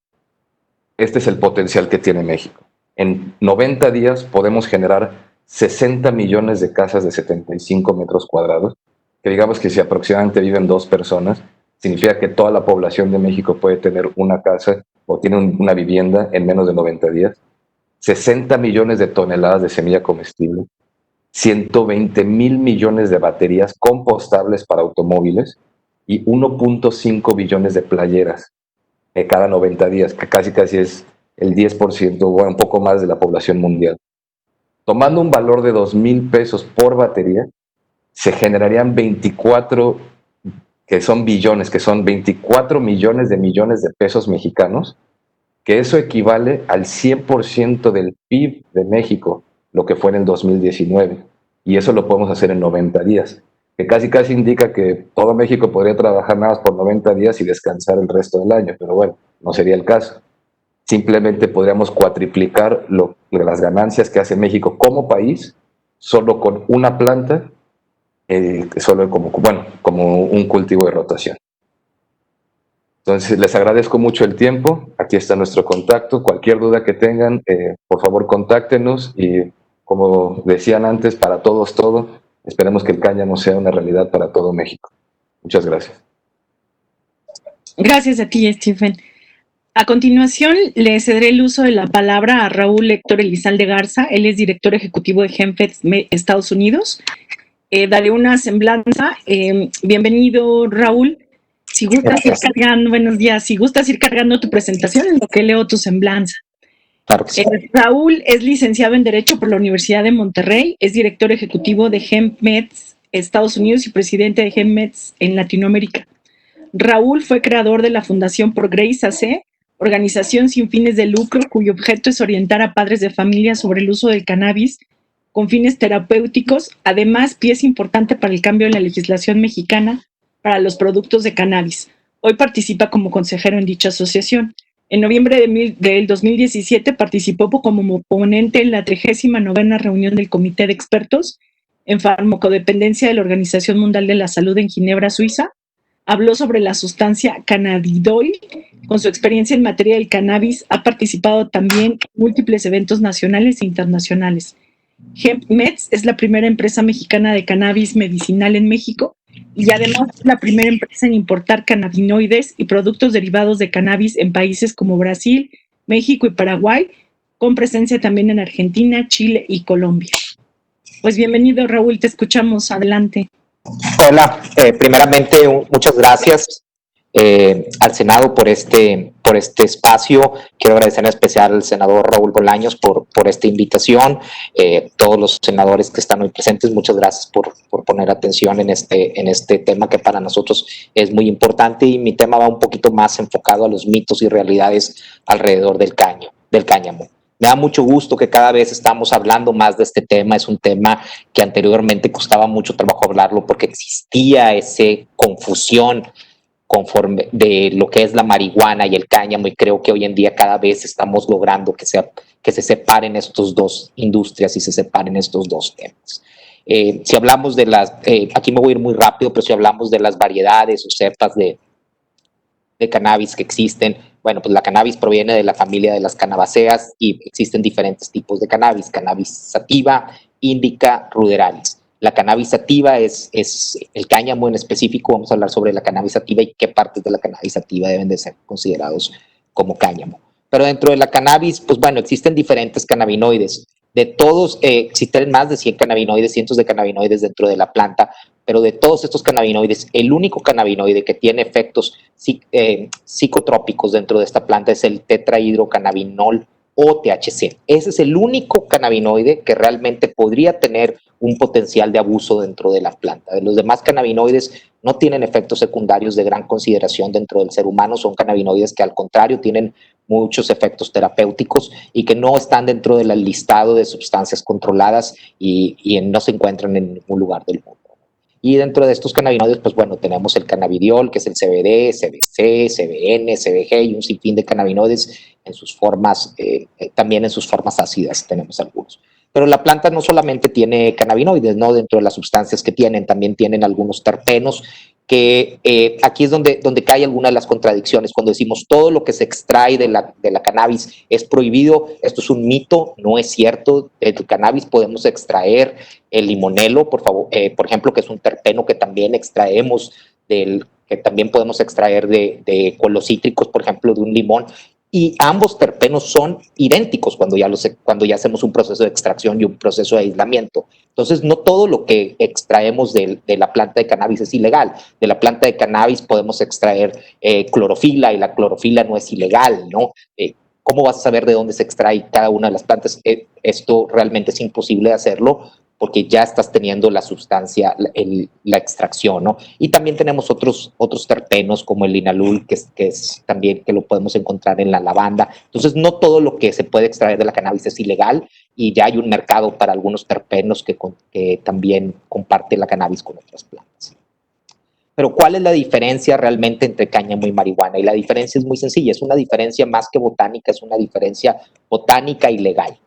Este es el potencial que tiene México. En 90 días podemos generar 60 millones de casas de 75 metros cuadrados, que digamos que si aproximadamente viven 2 personas, significa que toda la población de México puede tener una casa o tiene una vivienda en menos de 90 días. 60 millones de toneladas de semilla comestible, 120 mil millones de baterías compostables para automóviles y 1.5 billones de playeras cada 90 días, que casi es el 10%, o un poco más de la población mundial. Tomando un valor de 2,000 pesos por batería, se generarían 24, que son billones, que son 24 millones de pesos mexicanos, que eso equivale al 100% del PIB de México, lo que fue en el 2019. Y eso lo podemos hacer en 90 días, que casi indica que todo México podría trabajar nada más por 90 días y descansar el resto del año, pero bueno, no sería el caso. Simplemente podríamos cuatriplicar las ganancias que hace México como país, solo con una planta, solo como un cultivo de rotación. Entonces, les agradezco mucho el tiempo. Aquí está nuestro contacto. Cualquier duda que tengan, por favor, contáctenos. Y como decían antes, para todos todo. Esperemos que el cáñamo sea una realidad para todo México. Muchas gracias. Gracias a ti, Stephen. A continuación, le cederé el uso de la palabra a Raúl Héctor Elizalde Garza. Él es director ejecutivo de Genfedt Estados Unidos. Daré una semblanza. Bienvenido, Raúl. Si gustas ir cargando, buenos días. Si gustas ir cargando tu presentación, en lo que leo tu semblanza. Claro que sí. Raúl es licenciado en Derecho por la Universidad de Monterrey, es director ejecutivo de GenMed Estados Unidos y presidente de GenMed en Latinoamérica. Raúl fue creador de la Fundación Progress AC, organización sin fines de lucro cuyo objeto es orientar a padres de familia sobre el uso del cannabis con fines terapéuticos. Además, pieza importante para el cambio en la legislación mexicana para los productos de cannabis. Hoy participa como consejero en dicha asociación. En noviembre del 2017 participó como ponente en la 39ª reunión del Comité de Expertos en Farmacodependencia de la Organización Mundial de la Salud en Ginebra, Suiza. Habló sobre la sustancia cannabidiol. Con su experiencia en materia del cannabis, ha participado también en múltiples eventos nacionales e internacionales. GenMed es la primera empresa mexicana de cannabis medicinal en México y además es la primera empresa en importar cannabinoides y productos derivados de cannabis en países como Brasil, México y Paraguay, con presencia también en Argentina, Chile y Colombia. Pues bienvenido, Raúl, te escuchamos. Adelante. Hola, primeramente muchas gracias al Senado por este espacio. Quiero agradecer en especial al senador Raúl Bolaños por esta invitación. Todos los senadores que están hoy presentes, muchas gracias por poner atención en este tema que para nosotros es muy importante, y mi tema va un poquito más enfocado a los mitos y realidades alrededor del cáñamo. Me da mucho gusto que cada vez estamos hablando más de este tema. Es un tema que anteriormente costaba mucho trabajo hablarlo porque existía esa confusión conforme de lo que es la marihuana y el cáñamo, y creo que hoy en día cada vez estamos logrando que que se separen estas dos industrias y se separen estos dos temas. Si hablamos de las, aquí me voy a ir muy rápido, pero si hablamos de las variedades o cepas de cannabis que existen, bueno, pues la cannabis proviene de la familia de las cannabáceas y existen diferentes tipos de cannabis sativa, índica, ruderalis. La cannabis sativa es el cáñamo en específico. Vamos a hablar sobre la cannabis sativa y qué partes de la cannabis sativa deben de ser considerados como cáñamo. Pero dentro de la cannabis, pues bueno, existen diferentes cannabinoides. De todos, existen más de 100 cannabinoides, cientos de cannabinoides dentro de la planta, pero de todos estos cannabinoides, el único cannabinoide que tiene efectos psicotrópicos dentro de esta planta es el tetrahidrocannabinol o THC. Ese es el único cannabinoide que realmente podría tener un potencial de abuso dentro de la planta. De los demás cannabinoides no tienen efectos secundarios de gran consideración dentro del ser humano, son cannabinoides que al contrario tienen muchos efectos terapéuticos y que no están dentro del listado de sustancias controladas y no se encuentran en ningún lugar del mundo. Y dentro de estos cannabinoides, pues bueno, tenemos el cannabidiol, que es el CBD, CBC, CBN, CBG y un sinfín de cannabinoides en sus formas, también en sus formas ácidas tenemos algunos. Pero la planta no solamente tiene cannabinoides, ¿no? Dentro de las sustancias que tienen, también tienen algunos terpenos que aquí es donde cae alguna de las contradicciones. Cuando decimos todo lo que se extrae de la cannabis es prohibido, esto es un mito, no es cierto. Del cannabis podemos extraer el limonelo, por ejemplo, que es un terpeno que también extraemos que también podemos extraer de los cítricos, por ejemplo, de un limón. Y ambos terpenos son idénticos cuando ya hacemos un proceso de extracción y un proceso de aislamiento. Entonces, no todo lo que extraemos de la planta de cannabis es ilegal. De la planta de cannabis podemos extraer clorofila y la clorofila no es ilegal, ¿no? ¿Cómo vas a saber de dónde se extrae cada una de las plantas? Esto realmente es imposible de hacerlo porque ya estás teniendo la sustancia, la extracción, ¿no? Y también tenemos otros terpenos como el linalol, que es también que lo podemos encontrar en la lavanda. Entonces, no todo lo que se puede extraer de la cannabis es ilegal y ya hay un mercado para algunos terpenos que también comparte la cannabis con otras plantas. Pero ¿cuál es la diferencia realmente entre cáñamo y marihuana? Y la diferencia es muy sencilla, es una diferencia más que botánica, es una diferencia botánica y legal.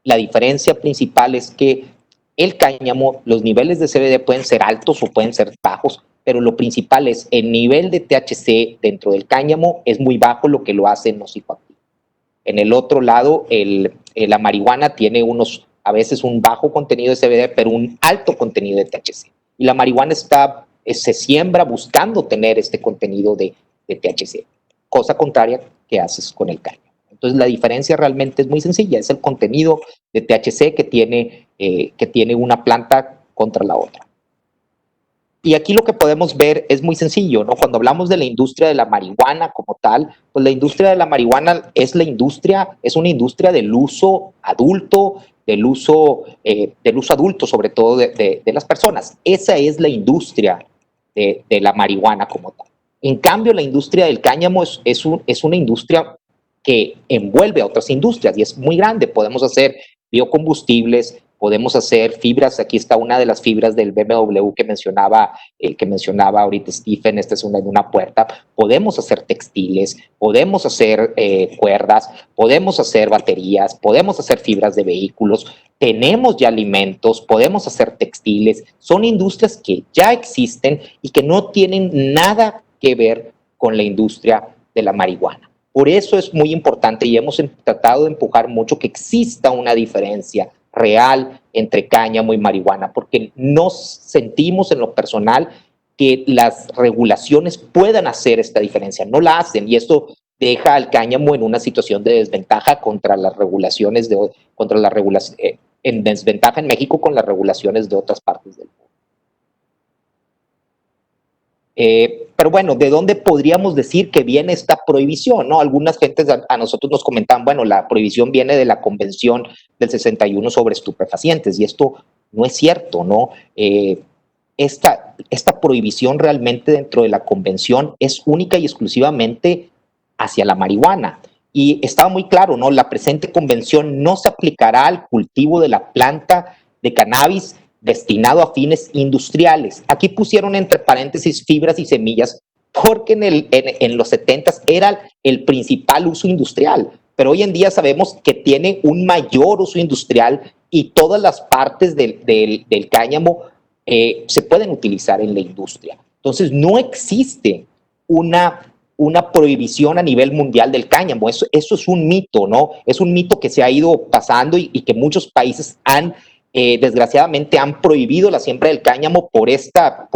La diferencia principal es que el cáñamo, los niveles de CBD pueden ser altos o pueden ser bajos, pero lo principal es el nivel de THC dentro del cáñamo es muy bajo, lo que lo hace no psicoactivo. En el otro lado, la marihuana tiene a veces un bajo contenido de CBD, pero un alto contenido de THC. Y la marihuana se siembra buscando tener este contenido de THC, cosa contraria que haces con el cáñamo. Entonces, la diferencia realmente es muy sencilla, es el contenido de THC que tiene una planta contra la otra. Y aquí lo que podemos ver es muy sencillo, ¿no? Cuando hablamos de la industria de la marihuana como tal, pues la industria de la marihuana es una industria del uso adulto, del uso adulto sobre todo de las personas. Esa es la industria de la marihuana como tal. En cambio, la industria del cáñamo es una industria que envuelve a otras industrias y es muy grande. Podemos hacer biocombustibles, podemos hacer fibras. Aquí está una de las fibras del BMW que mencionaba ahorita Stephen. Esta es una puerta. Podemos hacer textiles, podemos hacer cuerdas, podemos hacer baterías, podemos hacer fibras de vehículos, tenemos ya alimentos, podemos hacer textiles. Son industrias que ya existen y que no tienen nada que ver con la industria de la marihuana. Por eso es muy importante y hemos tratado de empujar mucho que exista una diferencia real entre cáñamo y marihuana, porque no sentimos en lo personal que las regulaciones puedan hacer esta diferencia, no la hacen, y esto deja al cáñamo en una situación de desventaja contra las regulaciones, en desventaja en México con las regulaciones de otras partes del mundo. Pero bueno, ¿de dónde podríamos decir que viene esta prohibición, ¿no? Algunas gentes a nosotros nos comentaban, bueno, la prohibición viene de la Convención del 61 sobre estupefacientes, y esto no es cierto, ¿no? Esta prohibición realmente dentro de la Convención es única y exclusivamente hacia la marihuana. Y estaba muy claro, ¿no? La presente convención no se aplicará al cultivo de la planta de cannabis destinado a fines industriales. Aquí pusieron entre paréntesis fibras y semillas porque en los 70s era el principal uso industrial, pero hoy en día sabemos que tiene un mayor uso industrial y todas las partes del cáñamo se pueden utilizar en la industria. Entonces, no existe una prohibición a nivel mundial del cáñamo. Eso es un mito, ¿no? Es un mito que se ha ido pasando y que muchos países han, desgraciadamente, han prohibido la siembra del cáñamo por esta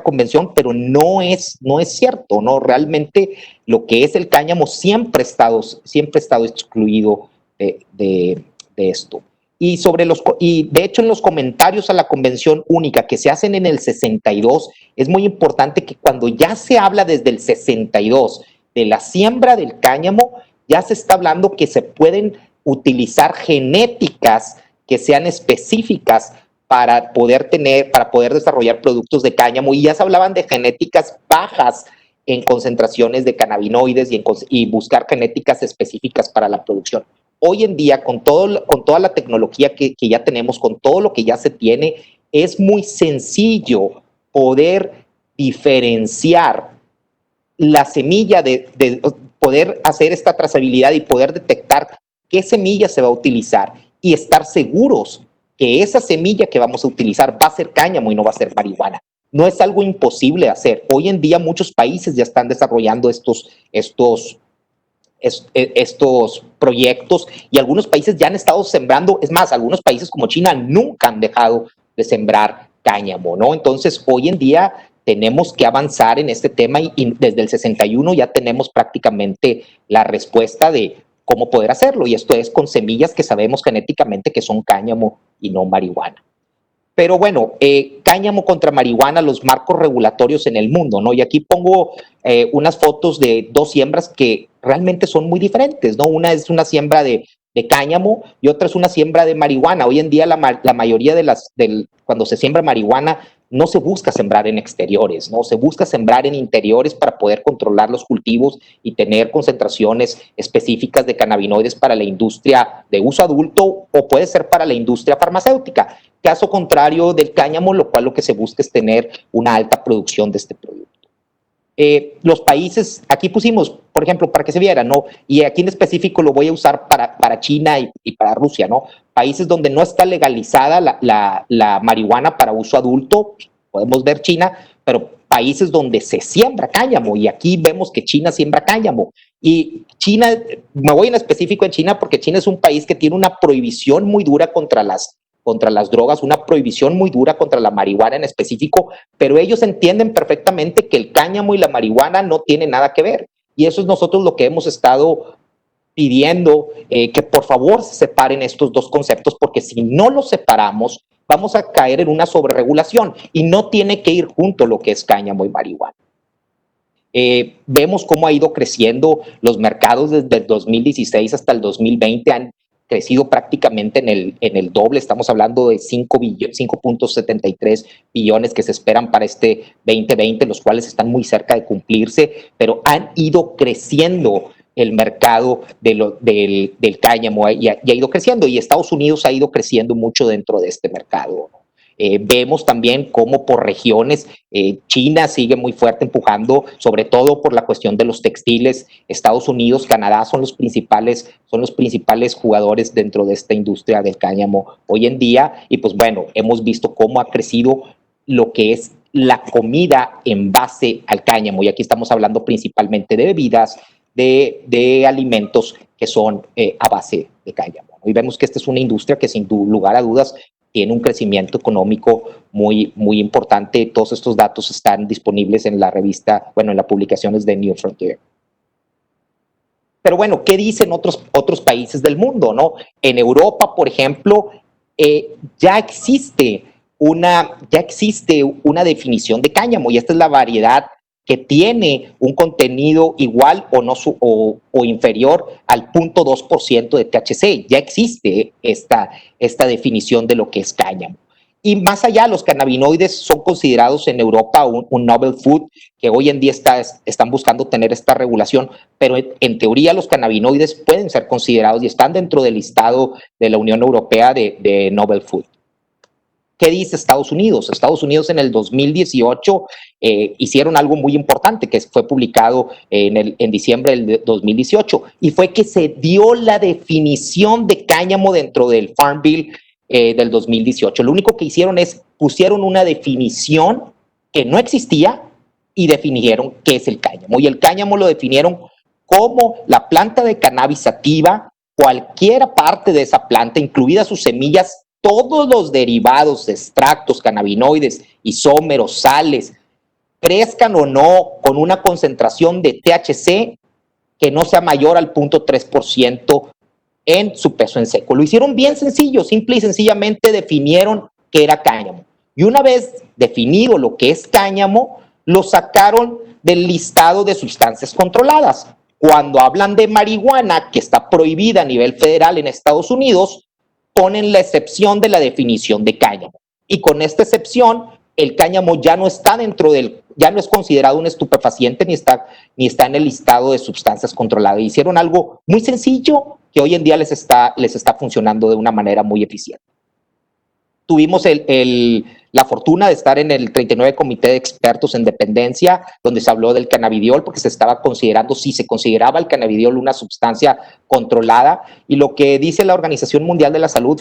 convención, pero no es cierto, ¿no? Realmente lo que es el cáñamo siempre ha estado excluido de esto. Y de hecho, en los comentarios a la Convención Única que se hacen en el 62, es muy importante que cuando ya se habla desde el 62 de la siembra del cáñamo, ya se está hablando que se pueden utilizar genéticas que sean específicas para poder desarrollar productos de cáñamo, y ya se hablaban de genéticas bajas en concentraciones de cannabinoides y buscar genéticas específicas para la producción. Hoy en día, con toda la tecnología que ya tenemos, con todo lo que ya se tiene, es muy sencillo poder diferenciar la semilla, de poder hacer esta trazabilidad y poder detectar qué semilla se va a utilizar y estar seguros que esa semilla que vamos a utilizar va a ser cáñamo y no va a ser marihuana. No es algo imposible de hacer. Hoy en día muchos países ya están desarrollando estos proyectos, y algunos países ya han estado sembrando. Es más, algunos países como China nunca han dejado de sembrar cáñamo, ¿no? Entonces, hoy en día tenemos que avanzar en este tema y desde el 61 ya tenemos prácticamente la respuesta de cómo poder hacerlo, y esto es con semillas que sabemos genéticamente que son cáñamo y no marihuana. Pero bueno, cáñamo contra marihuana, los marcos regulatorios en el mundo, ¿no? Y aquí pongo unas fotos de dos siembras que realmente son muy diferentes, ¿no? Una es una siembra de cáñamo y otra es una siembra de marihuana. Hoy en día la mayoría cuando se siembra marihuana no se busca sembrar en exteriores, ¿no? Se busca sembrar en interiores para poder controlar los cultivos y tener concentraciones específicas de cannabinoides para la industria de uso adulto, o puede ser para la industria farmacéutica. Caso contrario del cáñamo, lo cual lo que se busca es tener una alta producción de este producto. Los países, aquí pusimos, por ejemplo, para que se viera, ¿no? Y aquí en específico lo voy a usar para China y para Rusia, ¿no? Países donde no está legalizada la marihuana para uso adulto, podemos ver China, pero países donde se siembra cáñamo, y aquí vemos que China siembra cáñamo. Y China, me voy en específico en China porque China es un país que tiene una prohibición muy dura contra las drogas, una prohibición muy dura contra la marihuana en específico, pero ellos entienden perfectamente que el cáñamo y la marihuana no tienen nada que ver. Y eso es nosotros lo que hemos estado pidiendo, que por favor se separen estos dos conceptos, porque si no los separamos, vamos a caer en una sobreregulación, y no tiene que ir junto lo que es cáñamo y marihuana. Vemos cómo ha ido creciendo los mercados desde el 2016 hasta el 2020, han crecido prácticamente en el doble. Estamos hablando de 5.73 billones que se esperan para este 2020, los cuales están muy cerca de cumplirse, pero han ido creciendo el mercado del cáñamo, y ha ido creciendo, y Estados Unidos ha ido creciendo mucho dentro de este mercado, ¿no? Vemos también cómo por regiones China sigue muy fuerte empujando, sobre todo por la cuestión de los textiles. Estados Unidos, Canadá son los principales jugadores dentro de esta industria del cáñamo hoy en día. Y pues bueno, hemos visto cómo ha crecido lo que es la comida en base al cáñamo, y aquí estamos hablando principalmente de bebidas, de alimentos que son a base de cáñamo. Y vemos que esta es una industria que sin lugar a dudas tiene un crecimiento económico muy, muy importante. Todos estos datos están disponibles en la revista, en las publicaciones de New Frontier. Pero bueno, ¿qué dicen otros países del mundo, no? En Europa, por ejemplo, ya existe una definición de cáñamo, y esta es la variedad que tiene un contenido igual o inferior al 0.2% de THC. Ya existe esta definición de lo que es cáñamo. Y más allá, los cannabinoides son considerados en Europa un novel food, que hoy en día están buscando tener esta regulación, pero en teoría los cannabinoides pueden ser considerados y están dentro del listado de la Unión Europea de novel food. ¿Qué dice Estados Unidos? Estados Unidos en el 2018 hicieron algo muy importante que fue publicado en diciembre del 2018 y fue que se dio la definición de cáñamo dentro del Farm Bill del 2018. Lo único que hicieron es pusieron una definición que no existía y definieron qué es el cáñamo. Y el cáñamo lo definieron como la planta de cannabis sativa, cualquier parte de esa planta, incluidas sus semillas, todos los derivados, extractos, cannabinoides, isómeros, sales, crezcan o no con una concentración de THC que no sea mayor al 0.3% en su peso en seco. Lo hicieron bien sencillo, simple y sencillamente definieron qué era cáñamo. Y una vez definido lo que es cáñamo, lo sacaron del listado de sustancias controladas. Cuando hablan de marihuana, que está prohibida a nivel federal en Estados Unidos, ponen la excepción de la definición de cáñamo. Y con esta excepción, el cáñamo ya no está ya no es considerado un estupefaciente ni está en el listado de sustancias controladas. Hicieron algo muy sencillo que hoy en día les está funcionando de una manera muy eficiente. Tuvimos la fortuna de estar en el 39 Comité de Expertos en Dependencia, donde se habló del cannabidiol, porque se estaba considerando si se consideraba el cannabidiol una sustancia controlada, y lo que dice la Organización Mundial de la Salud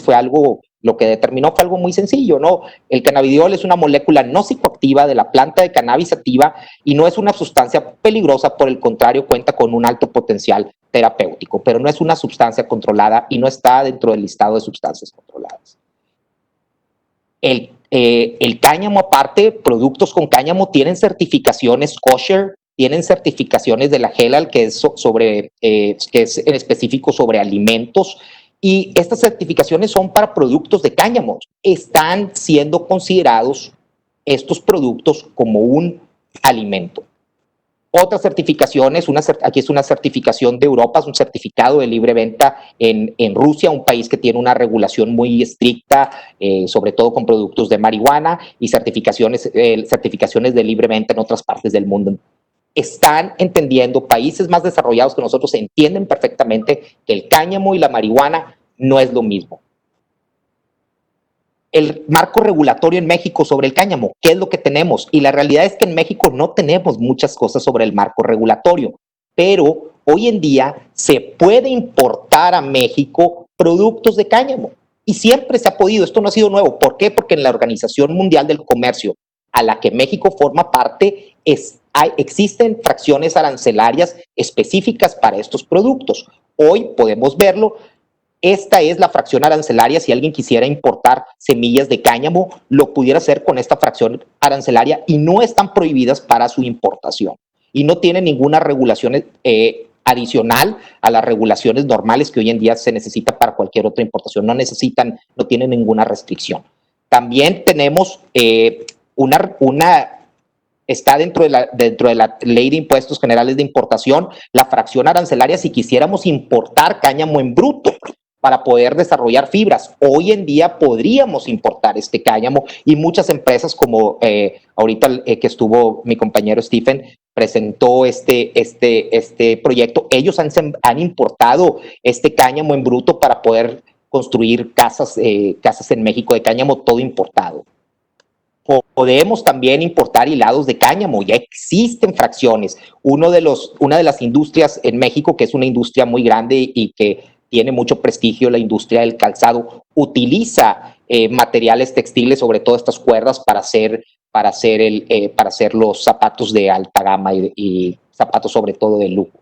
lo que determinó fue algo muy sencillo, ¿no? El cannabidiol es una molécula no psicoactiva de la planta de cannabis sativa y no es una sustancia peligrosa, por el contrario, cuenta con un alto potencial terapéutico, pero no es una sustancia controlada y no está dentro del listado de sustancias controladas. El cáñamo, aparte, productos con cáñamo tienen certificaciones kosher, tienen certificaciones de la HELAL, que es en específico sobre alimentos, y estas certificaciones son para productos de cáñamo. Están siendo considerados estos productos como un alimento. Otras certificaciones, aquí es una certificación de Europa, es un certificado de libre venta en Rusia, un país que tiene una regulación muy estricta, sobre todo con productos de marihuana, y certificaciones de libre venta en otras partes del mundo. Están entendiendo, países más desarrollados que nosotros entienden perfectamente que el cáñamo y la marihuana no es lo mismo. El marco regulatorio en México sobre el cáñamo, ¿qué es lo que tenemos? Y la realidad es que en México no tenemos muchas cosas sobre el marco regulatorio, pero hoy en día se puede importar a México productos de cáñamo y siempre se ha podido, esto no ha sido nuevo. ¿Por qué? Porque en la Organización Mundial del Comercio, a la que México forma parte, existen fracciones arancelarias específicas para estos productos. Hoy podemos verlo. Esta es la fracción arancelaria. Si alguien quisiera importar semillas de cáñamo, lo pudiera hacer con esta fracción arancelaria y no están prohibidas para su importación. Y no tienen ninguna regulación adicional a las regulaciones normales que hoy en día se necesita para cualquier otra importación. No tienen ninguna restricción. También tenemos está dentro de la Ley de Impuestos Generales de Importación, la fracción arancelaria si quisiéramos importar cáñamo en bruto para poder desarrollar fibras. Hoy en día podríamos importar este cáñamo y muchas empresas como ahorita que estuvo mi compañero Stephen presentó este proyecto, ellos han importado este cáñamo en bruto para poder construir casas en México de cáñamo, todo importado. Podemos también importar hilados de cáñamo, ya existen fracciones. Una de las industrias en México, que es una industria muy grande y que tiene mucho prestigio, la industria del calzado, utiliza materiales textiles, sobre todo estas cuerdas, para hacer los zapatos de alta gama y zapatos sobre todo de lujo.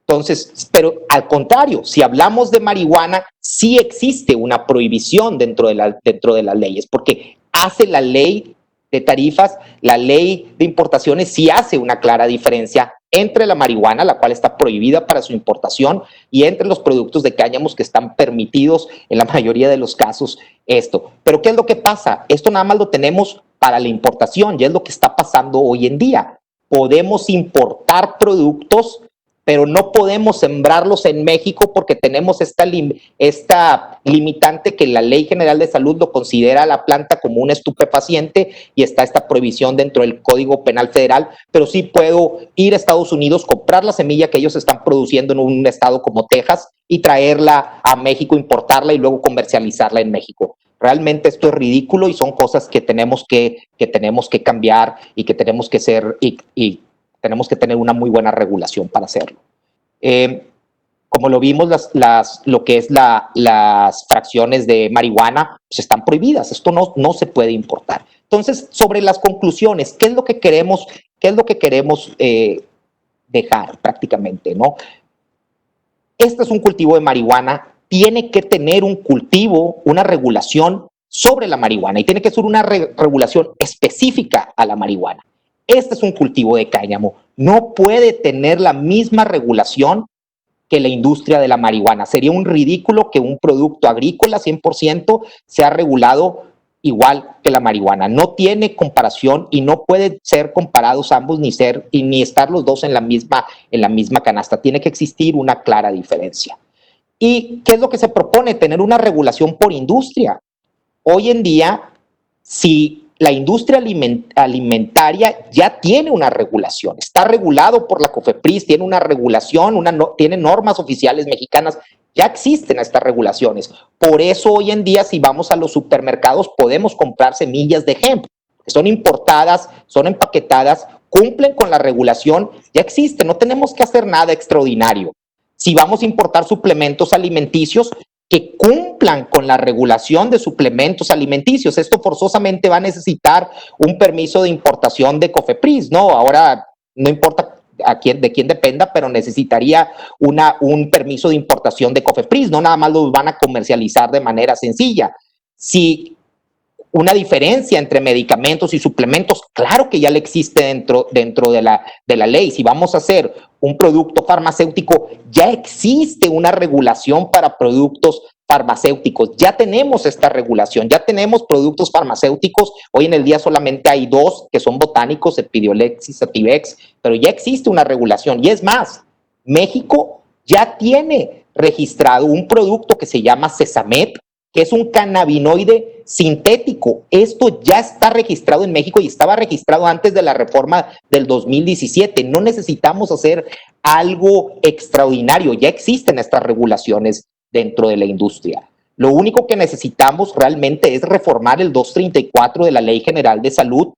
Entonces, pero al contrario, si hablamos de marihuana, sí existe una prohibición dentro de las leyes, porque hace la ley de tarifas, la ley de importaciones sí hace una clara diferencia entre la marihuana, la cual está prohibida para su importación, y entre los productos de cáñamos que están permitidos en la mayoría de los casos esto. Pero ¿qué es lo que pasa? Esto nada más lo tenemos para la importación, y es lo que está pasando hoy en día. Podemos importar productos, pero no podemos sembrarlos en México porque tenemos esta limitante que la Ley General de Salud lo considera a la planta como un estupefaciente y está esta prohibición dentro del Código Penal Federal, pero sí puedo ir a Estados Unidos, comprar la semilla que ellos están produciendo en un estado como Texas y traerla a México, importarla y luego comercializarla en México. Realmente esto es ridículo y son cosas que tenemos que cambiar y que tenemos que ser y tenemos que tener una muy buena regulación para hacerlo. Como lo vimos, lo que es las fracciones de marihuana pues están prohibidas. Esto no se puede importar. Entonces, sobre las conclusiones, ¿qué es lo que queremos dejar prácticamente, ¿no? Este es un cultivo de marihuana, tiene que tener un cultivo, una regulación sobre la marihuana y tiene que ser una regulación específica a la marihuana. Este es un cultivo de cáñamo, no puede tener la misma regulación que la industria de la marihuana. Sería un ridículo que un producto agrícola 100% sea regulado igual que la marihuana. No tiene comparación y no pueden ser comparados ambos ni estar los dos en la misma canasta. Tiene que existir una clara diferencia. ¿Y qué es lo que se propone? Tener una regulación por industria. Hoy en día, si la industria alimentaria ya tiene una regulación, está regulado por la COFEPRIS, tiene una regulación, tiene normas oficiales mexicanas, ya existen estas regulaciones. Por eso hoy en día, si vamos a los supermercados, podemos comprar semillas de hemp, que son importadas, son empaquetadas, cumplen con la regulación, ya existe, no tenemos que hacer nada extraordinario. Si vamos a importar suplementos alimenticios, que cumplan con la regulación de suplementos alimenticios. Esto forzosamente va a necesitar un permiso de importación de COFEPRIS, ¿no? Ahora no importa de quién dependa, pero necesitaría un permiso de importación de COFEPRIS, no nada más los van a comercializar de manera sencilla. Si una diferencia entre medicamentos y suplementos, claro que ya le existe dentro de la ley. Si vamos a hacer un producto farmacéutico, ya existe una regulación para productos farmacéuticos. Ya tenemos esta regulación, ya tenemos productos farmacéuticos. Hoy en el día solamente hay 2 que son botánicos, Epidiolex y Sativex, pero ya existe una regulación. Y es más, México ya tiene registrado un producto que se llama Cesamet, que es un cannabinoide sintético. Esto ya está registrado en México y estaba registrado antes de la reforma del 2017. No necesitamos hacer algo extraordinario, ya existen estas regulaciones dentro de la industria. Lo único que necesitamos realmente es reformar el 234 de la Ley General de Salud,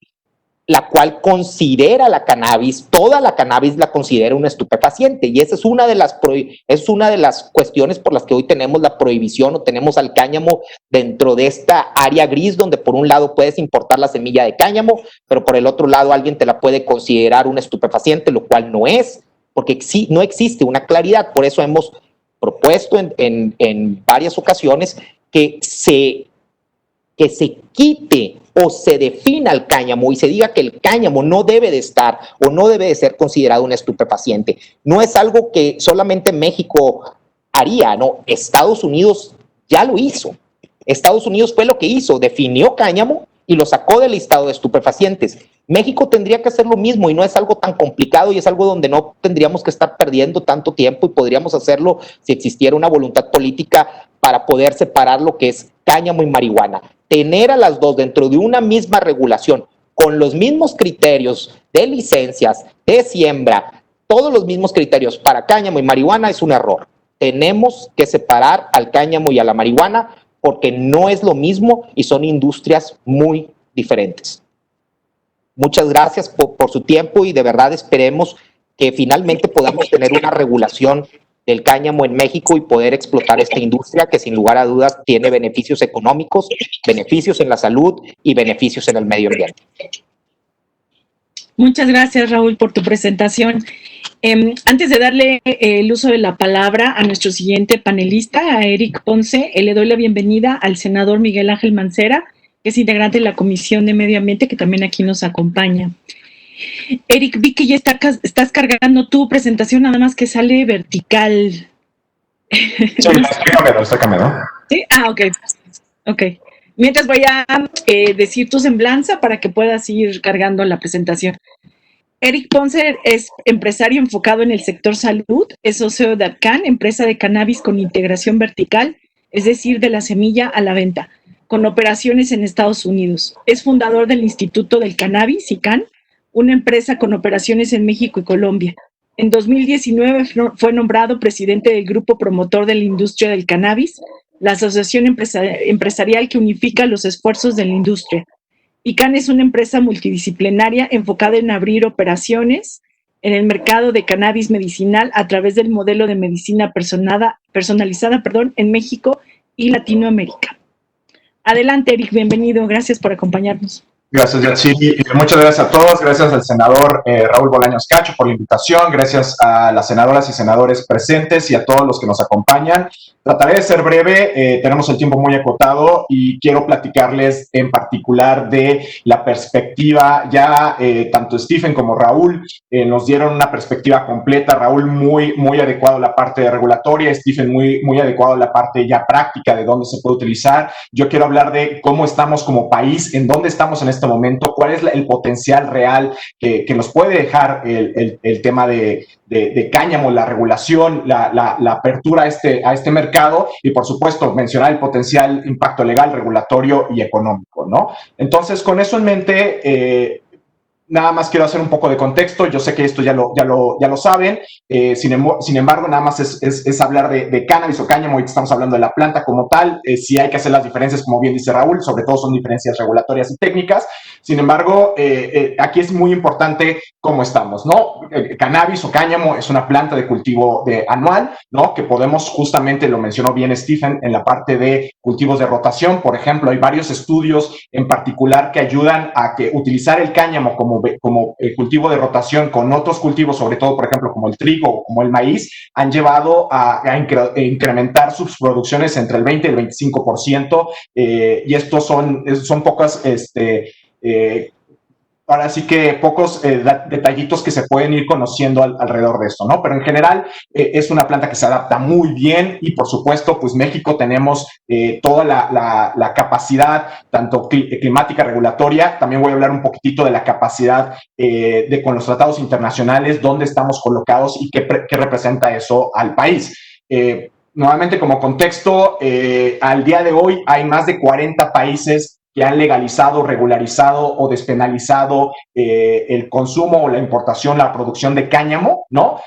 la cual considera la cannabis, toda la cannabis la considera un estupefaciente, y esa es una de las cuestiones por las que hoy tenemos la prohibición o tenemos al cáñamo dentro de esta área gris, donde por un lado puedes importar la semilla de cáñamo, pero por el otro lado alguien te la puede considerar un estupefaciente, lo cual no es, porque no existe una claridad. Por eso hemos propuesto en varias ocasiones que se quite o se defina el cáñamo y se diga que el cáñamo no debe de estar o no debe de ser considerado un estupefaciente. No es algo que solamente México haría, no, Estados Unidos ya lo hizo. Estados Unidos fue lo que hizo, definió cáñamo y lo sacó del listado de estupefacientes. México tendría que hacer lo mismo y no es algo tan complicado y es algo donde no tendríamos que estar perdiendo tanto tiempo y podríamos hacerlo si existiera una voluntad política para poder separar lo que es cáñamo y marihuana. Tener a las dos dentro de una misma regulación, con los mismos criterios de licencias, de siembra, todos los mismos criterios para cáñamo y marihuana es un error. Tenemos que separar al cáñamo y a la marihuana porque no es lo mismo y son industrias muy diferentes. Muchas gracias por su tiempo y de verdad esperemos que finalmente podamos tener una regulación del cáñamo en México y poder explotar esta industria que sin lugar a dudas tiene beneficios económicos, beneficios en la salud y beneficios en el medio ambiente. Muchas gracias, Raúl, por tu presentación. Antes de darle el uso de la palabra a nuestro siguiente panelista, a Eric Ponce, le doy la bienvenida al senador Miguel Ángel Mancera, que es integrante de la Comisión de Medio Ambiente, que también aquí nos acompaña. Eric, vi que ya estás cargando tu presentación, nada más que sale vertical. Sí, estoy cambiando. ¿Sí? Ah, ok. Mientras voy a decir tu semblanza para que puedas ir cargando la presentación. Eric Ponce es empresario enfocado en el sector salud, es socio de ADCAN, empresa de cannabis con integración vertical, es decir, de la semilla a la venta, con operaciones en Estados Unidos. Es fundador del Instituto del Cannabis, ICANN, una empresa con operaciones en México y Colombia. En 2019 fue nombrado presidente del Grupo Promotor de la Industria del Cannabis, la asociación empresarial que unifica los esfuerzos de la industria. ICANN es una empresa multidisciplinaria enfocada en abrir operaciones en el mercado de cannabis medicinal a través del modelo de medicina personalizada en México y Latinoamérica. Adelante, Eric, bienvenido. Gracias por acompañarnos. Gracias, Yatsiri. Muchas gracias a todos. Gracias al senador Raúl Bolaños Cacho por la invitación. Gracias a las senadoras y senadores presentes y a todos los que nos acompañan. Trataré de ser breve. Tenemos el tiempo muy acotado y quiero platicarles en particular de la perspectiva. Ya tanto Stephen como Raúl nos dieron una perspectiva completa. Raúl muy adecuado a la parte regulatoria, Stephen muy adecuado a la parte ya práctica de dónde se puede utilizar. Yo quiero hablar de cómo estamos como país, en dónde estamos en este momento, cuál es el potencial real que nos puede dejar el tema de cáñamo, la regulación, la apertura a este mercado y, por supuesto, mencionar el potencial impacto legal, regulatorio y económico, ¿no? Entonces, con eso en mente, nada más quiero hacer un poco de contexto. Yo sé que esto ya lo saben. Sin embargo, nada más es hablar de cannabis o cáñamo. Ahorita estamos hablando de la planta como tal. Sí hay que hacer las diferencias, como bien dice Raúl, sobre todo son diferencias regulatorias y técnicas. Sin embargo, aquí es muy importante cómo estamos, ¿no? Cannabis o cáñamo es una planta de cultivo anual, ¿no? Que podemos, justamente lo mencionó bien Stephen, en la parte de cultivos de rotación. Por ejemplo, hay varios estudios en particular que ayudan a que utilizar el cáñamo como cultivo de rotación con otros cultivos, sobre todo, por ejemplo, como el trigo o como el maíz, han llevado a incrementar sus producciones entre el 20 y el 25%, y estos son pocas, ahora sí que pocos detallitos que se pueden ir conociendo alrededor de esto, ¿no? Pero en general es una planta que se adapta muy bien y, por supuesto, pues México tenemos toda la capacidad, tanto climática, regulatoria. También voy a hablar un poquitito de la capacidad con los tratados internacionales, dónde estamos colocados y qué representa eso al país. Nuevamente, como contexto, al día de hoy hay más de 40 países que han legalizado, regularizado o despenalizado el consumo o la importación, la producción de cáñamo, ¿no?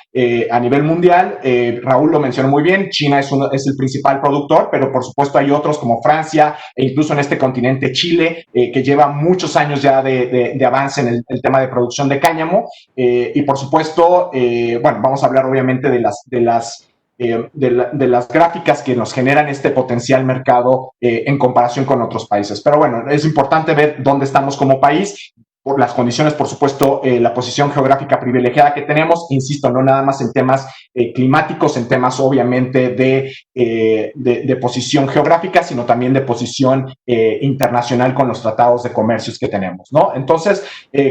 A nivel mundial, Raúl lo mencionó muy bien, China es el principal productor, pero por supuesto hay otros como Francia e incluso en este continente Chile, que lleva muchos años ya de avance en el tema de producción de cáñamo. Y por supuesto, bueno, vamos a hablar obviamente de las gráficas que nos generan este potencial mercado en comparación con otros países. Pero bueno, es importante ver dónde estamos como país, por las condiciones, por supuesto, la posición geográfica privilegiada que tenemos, insisto, no nada más en temas climáticos, en temas obviamente de posición geográfica, sino también de posición internacional con los tratados de comercios que tenemos, ¿no? Entonces,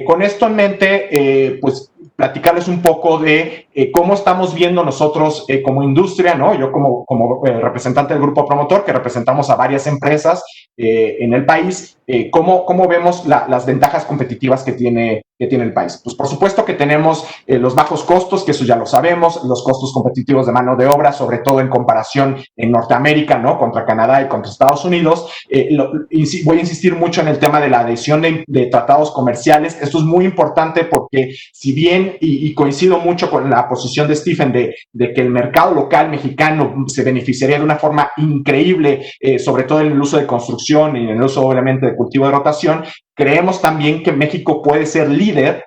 con esto en mente, pues platicarles un poco de cómo estamos viendo nosotros como industria, ¿no? Yo como representante del grupo promotor, que representamos a varias empresas en el país, cómo vemos las ventajas competitivas que tiene el país. Pues por supuesto que tenemos los bajos costos, que eso ya lo sabemos, los costos competitivos de mano de obra, sobre todo en comparación en Norteamérica, ¿no? Contra Canadá y contra Estados Unidos. Voy a insistir mucho en el tema de la adhesión de tratados comerciales. Esto es muy importante porque si bien, y coincido mucho con la posición de Stephen de que el mercado local mexicano se beneficiaría de una forma increíble, sobre todo en el uso de construcción y en el uso obviamente de cultivo de rotación, creemos también que México puede ser líder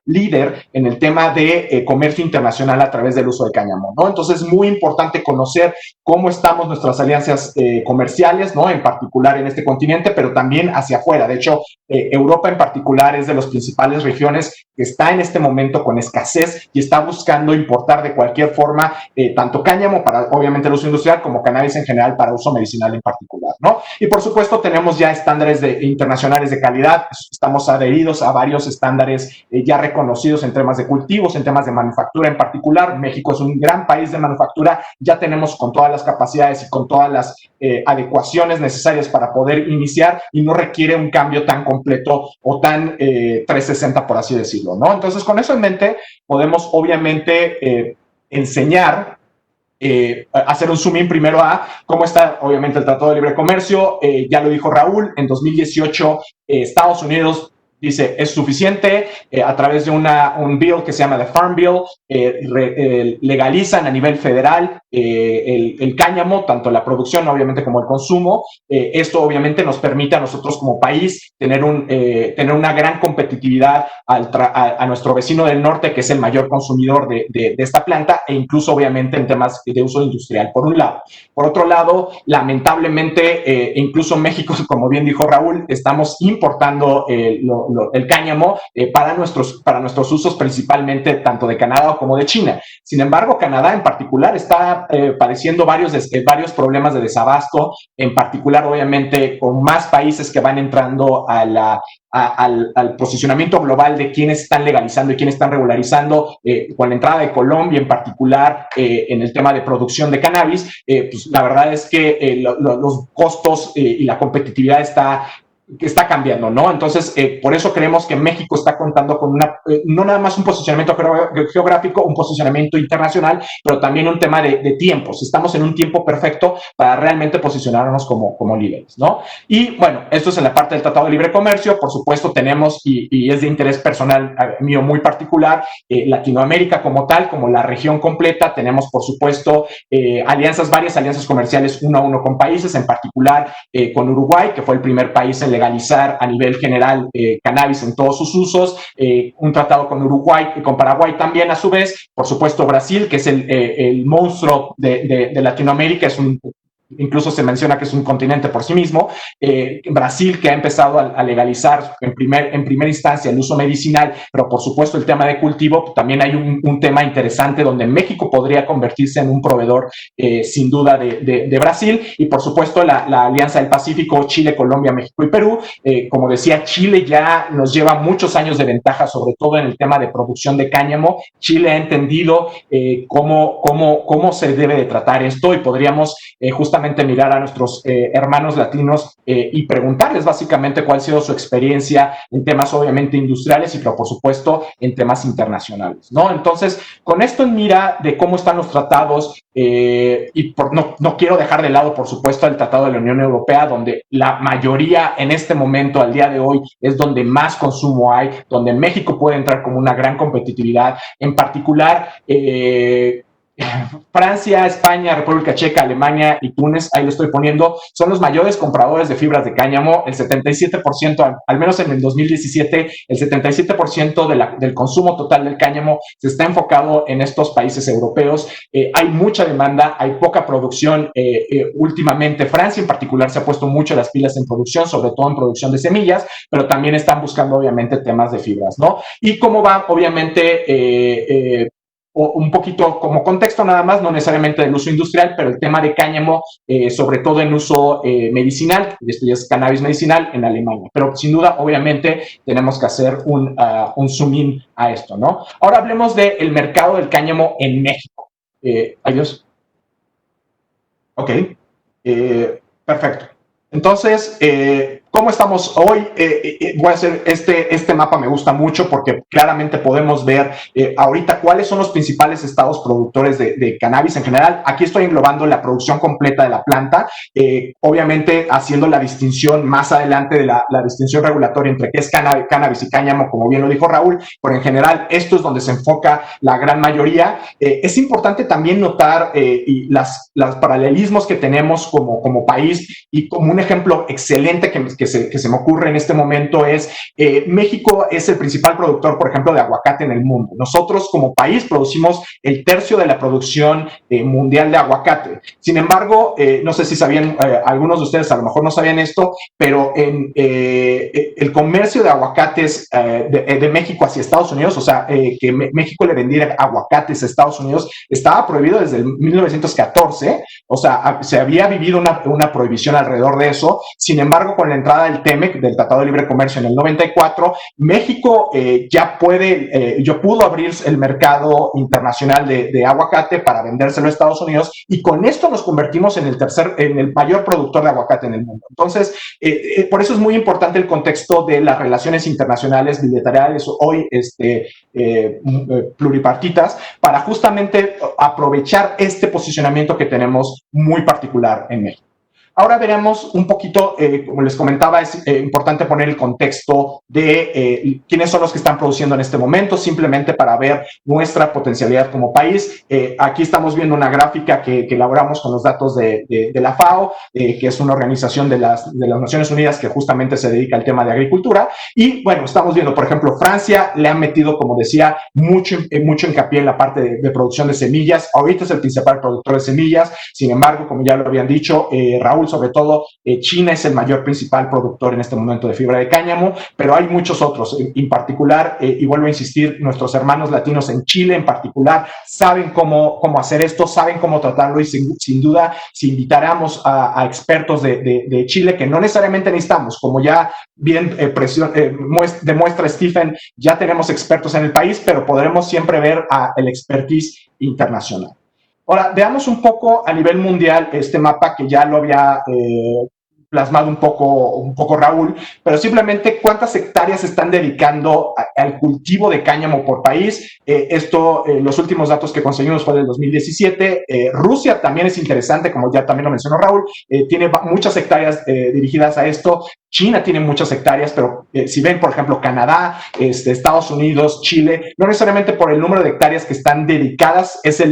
en el tema de comercio internacional a través del uso de cáñamo, ¿no? Entonces es muy importante conocer cómo estamos nuestras alianzas comerciales, ¿no? En particular en este continente, pero también hacia afuera. De hecho, Europa en particular es de las principales regiones que está en este momento con escasez y está buscando importar de cualquier forma tanto cáñamo para obviamente el uso industrial como cannabis en general para uso medicinal en particular, ¿no? Y por supuesto tenemos ya estándares internacionales de calidad. Estamos adheridos a varios estándares ya reconocidos en temas de cultivos, en temas de manufactura en particular. México es un gran país de manufactura, ya tenemos con todas las capacidades y con todas las adecuaciones necesarias para poder iniciar y no requiere un cambio tan completo o tan 360, por así decirlo, ¿no? Entonces, con eso en mente, podemos obviamente enseñar, hacer un zoom in primero a cómo está obviamente el Tratado de Libre Comercio. Ya lo dijo Raúl, en 2018 Estados Unidos dice es suficiente, a través de un bill que se llama The Farm Bill, legalizan a nivel federal el cáñamo, tanto la producción obviamente como el consumo. Esto obviamente nos permite a nosotros como país tener una gran competitividad a nuestro vecino del norte, que es el mayor consumidor de esta planta, e incluso obviamente en temas de uso industrial, por un lado. Por otro lado, lamentablemente, incluso México, como bien dijo Raúl, estamos importando el cáñamo para nuestros usos, principalmente tanto de Canadá como de China. Sin embargo, Canadá en particular está padeciendo varios problemas de desabasto, en particular obviamente con más países que van entrando al posicionamiento global de quiénes están legalizando y quiénes están regularizando, con la entrada de Colombia en particular en el tema de producción de cannabis. Pues la verdad es que los costos y la competitividad está cambiando, ¿no? Entonces, por eso creemos que México está contando con no nada más un posicionamiento geográfico, un posicionamiento internacional, pero también un tema de tiempos. Estamos en un tiempo perfecto para realmente posicionarnos como líderes, ¿no? Y bueno, esto es en la parte del Tratado de Libre Comercio. Por supuesto, tenemos, y es de interés personal mío muy particular, Latinoamérica como tal, como la región completa. Tenemos, por supuesto, varias alianzas comerciales uno a uno con países, en particular con Uruguay, que fue el primer país en legalizar a nivel general cannabis en todos sus usos, un tratado con Uruguay y con Paraguay también a su vez, por supuesto Brasil, que es el monstruo de Latinoamérica, incluso se menciona que es un continente por sí mismo. Brasil, que ha empezado a legalizar en primera instancia el uso medicinal, pero por supuesto el tema de cultivo. También hay un tema interesante donde México podría convertirse en un proveedor sin duda de Brasil. Y por supuesto la Alianza del Pacífico, Chile, Colombia, México y Perú. Como decía, Chile ya nos lleva muchos años de ventaja, sobre todo en el tema de producción de cáñamo. Chile ha entendido cómo se debe de tratar esto, y podríamos justamente mirar a nuestros hermanos latinos y preguntarles básicamente cuál ha sido su experiencia en temas obviamente industriales, y pero por supuesto en temas internacionales, ¿no? Entonces, con esto en mira de cómo están los tratados, no quiero dejar de lado, por supuesto, el Tratado de la Unión Europea, donde la mayoría en este momento, al día de hoy, es donde más consumo hay, donde México puede entrar como una gran competitividad, en particular Francia, España, República Checa, Alemania y Túnez, ahí lo estoy poniendo, son los mayores compradores de fibras de cáñamo. El 77%, al menos en el 2017, el 77% del consumo total del cáñamo se está enfocado en estos países europeos. Hay mucha demanda, hay poca producción. Últimamente Francia en particular se ha puesto mucho las pilas en producción, sobre todo en producción de semillas, pero también están buscando obviamente temas de fibras, ¿no? Y cómo va obviamente un poquito como contexto nada más, no necesariamente del uso industrial, pero el tema de cáñamo, sobre todo en uso medicinal, esto ya es cannabis medicinal en Alemania. Pero sin duda, obviamente, tenemos que hacer un zoom in a esto, ¿no? Ahora hablemos del mercado del cáñamo en México. Adiós. Ok. Perfecto. Entonces, ¿cómo estamos hoy? Voy a hacer este mapa, me gusta mucho porque claramente podemos ver ahorita cuáles son los principales estados productores de cannabis en general. Aquí estoy englobando la producción completa de la planta, obviamente haciendo la distinción más adelante de la distinción regulatoria entre qué es cannabis y cáñamo, como bien lo dijo Raúl, pero en general esto es donde se enfoca la gran mayoría. Es importante también notar los paralelismos que tenemos como país, y como un ejemplo excelente que se me ocurre en este momento es México es el principal productor, por ejemplo, de aguacate en el mundo. Nosotros como país producimos el tercio de la producción mundial de aguacate. Sin embargo, no sé si sabían, algunos de ustedes a lo mejor no sabían esto, pero el comercio de aguacates de México hacia Estados Unidos, o sea, que México le vendiera aguacates a Estados Unidos, estaba prohibido desde el 1914, o sea, se había vivido una prohibición alrededor de eso. Sin embargo, con la entrada del TEMEC, del Tratado de Libre Comercio en el 94, México pudo abrir el mercado internacional de aguacate para vendérselo a Estados Unidos, y con esto nos convertimos en el mayor productor de aguacate en el mundo. Entonces, por eso es muy importante el contexto de las relaciones internacionales bilaterales hoy pluripartitas, para justamente aprovechar este posicionamiento que tenemos muy particular en México. Ahora veremos un poquito, como les comentaba, es importante poner el contexto de quiénes son los que están produciendo en este momento, simplemente para ver nuestra potencialidad como país. Aquí estamos viendo una gráfica que elaboramos con los datos de la FAO, que es una organización de las Naciones Unidas que justamente se dedica al tema de agricultura. Y bueno, estamos viendo, por ejemplo, Francia le han metido, como decía, mucho hincapié en la parte de producción de semillas. Ahorita es el principal productor de semillas. Sin embargo, como ya lo habían dicho, Raúl, sobre todo, China es el principal productor en este momento de fibra de cáñamo, pero hay muchos otros. En particular, y vuelvo a insistir, nuestros hermanos latinos en Chile en particular saben cómo hacer esto, saben cómo tratarlo, y sin duda, si invitáramos a expertos de Chile, que no necesariamente necesitamos, como ya bien demuestra Stephen, ya tenemos expertos en el país, pero podremos siempre ver el expertise internacional. Ahora, veamos un poco a nivel mundial este mapa que ya lo había plasmado un poco Raúl, pero simplemente cuántas hectáreas se están dedicando al cultivo de cáñamo por país. Los últimos datos que conseguimos fue del 2017. Rusia también es interesante, como ya también lo mencionó Raúl, tiene muchas hectáreas dirigidas a esto. China tiene muchas hectáreas, pero si ven, por ejemplo, Canadá, Estados Unidos, Chile, no necesariamente por el número de hectáreas que están dedicadas, es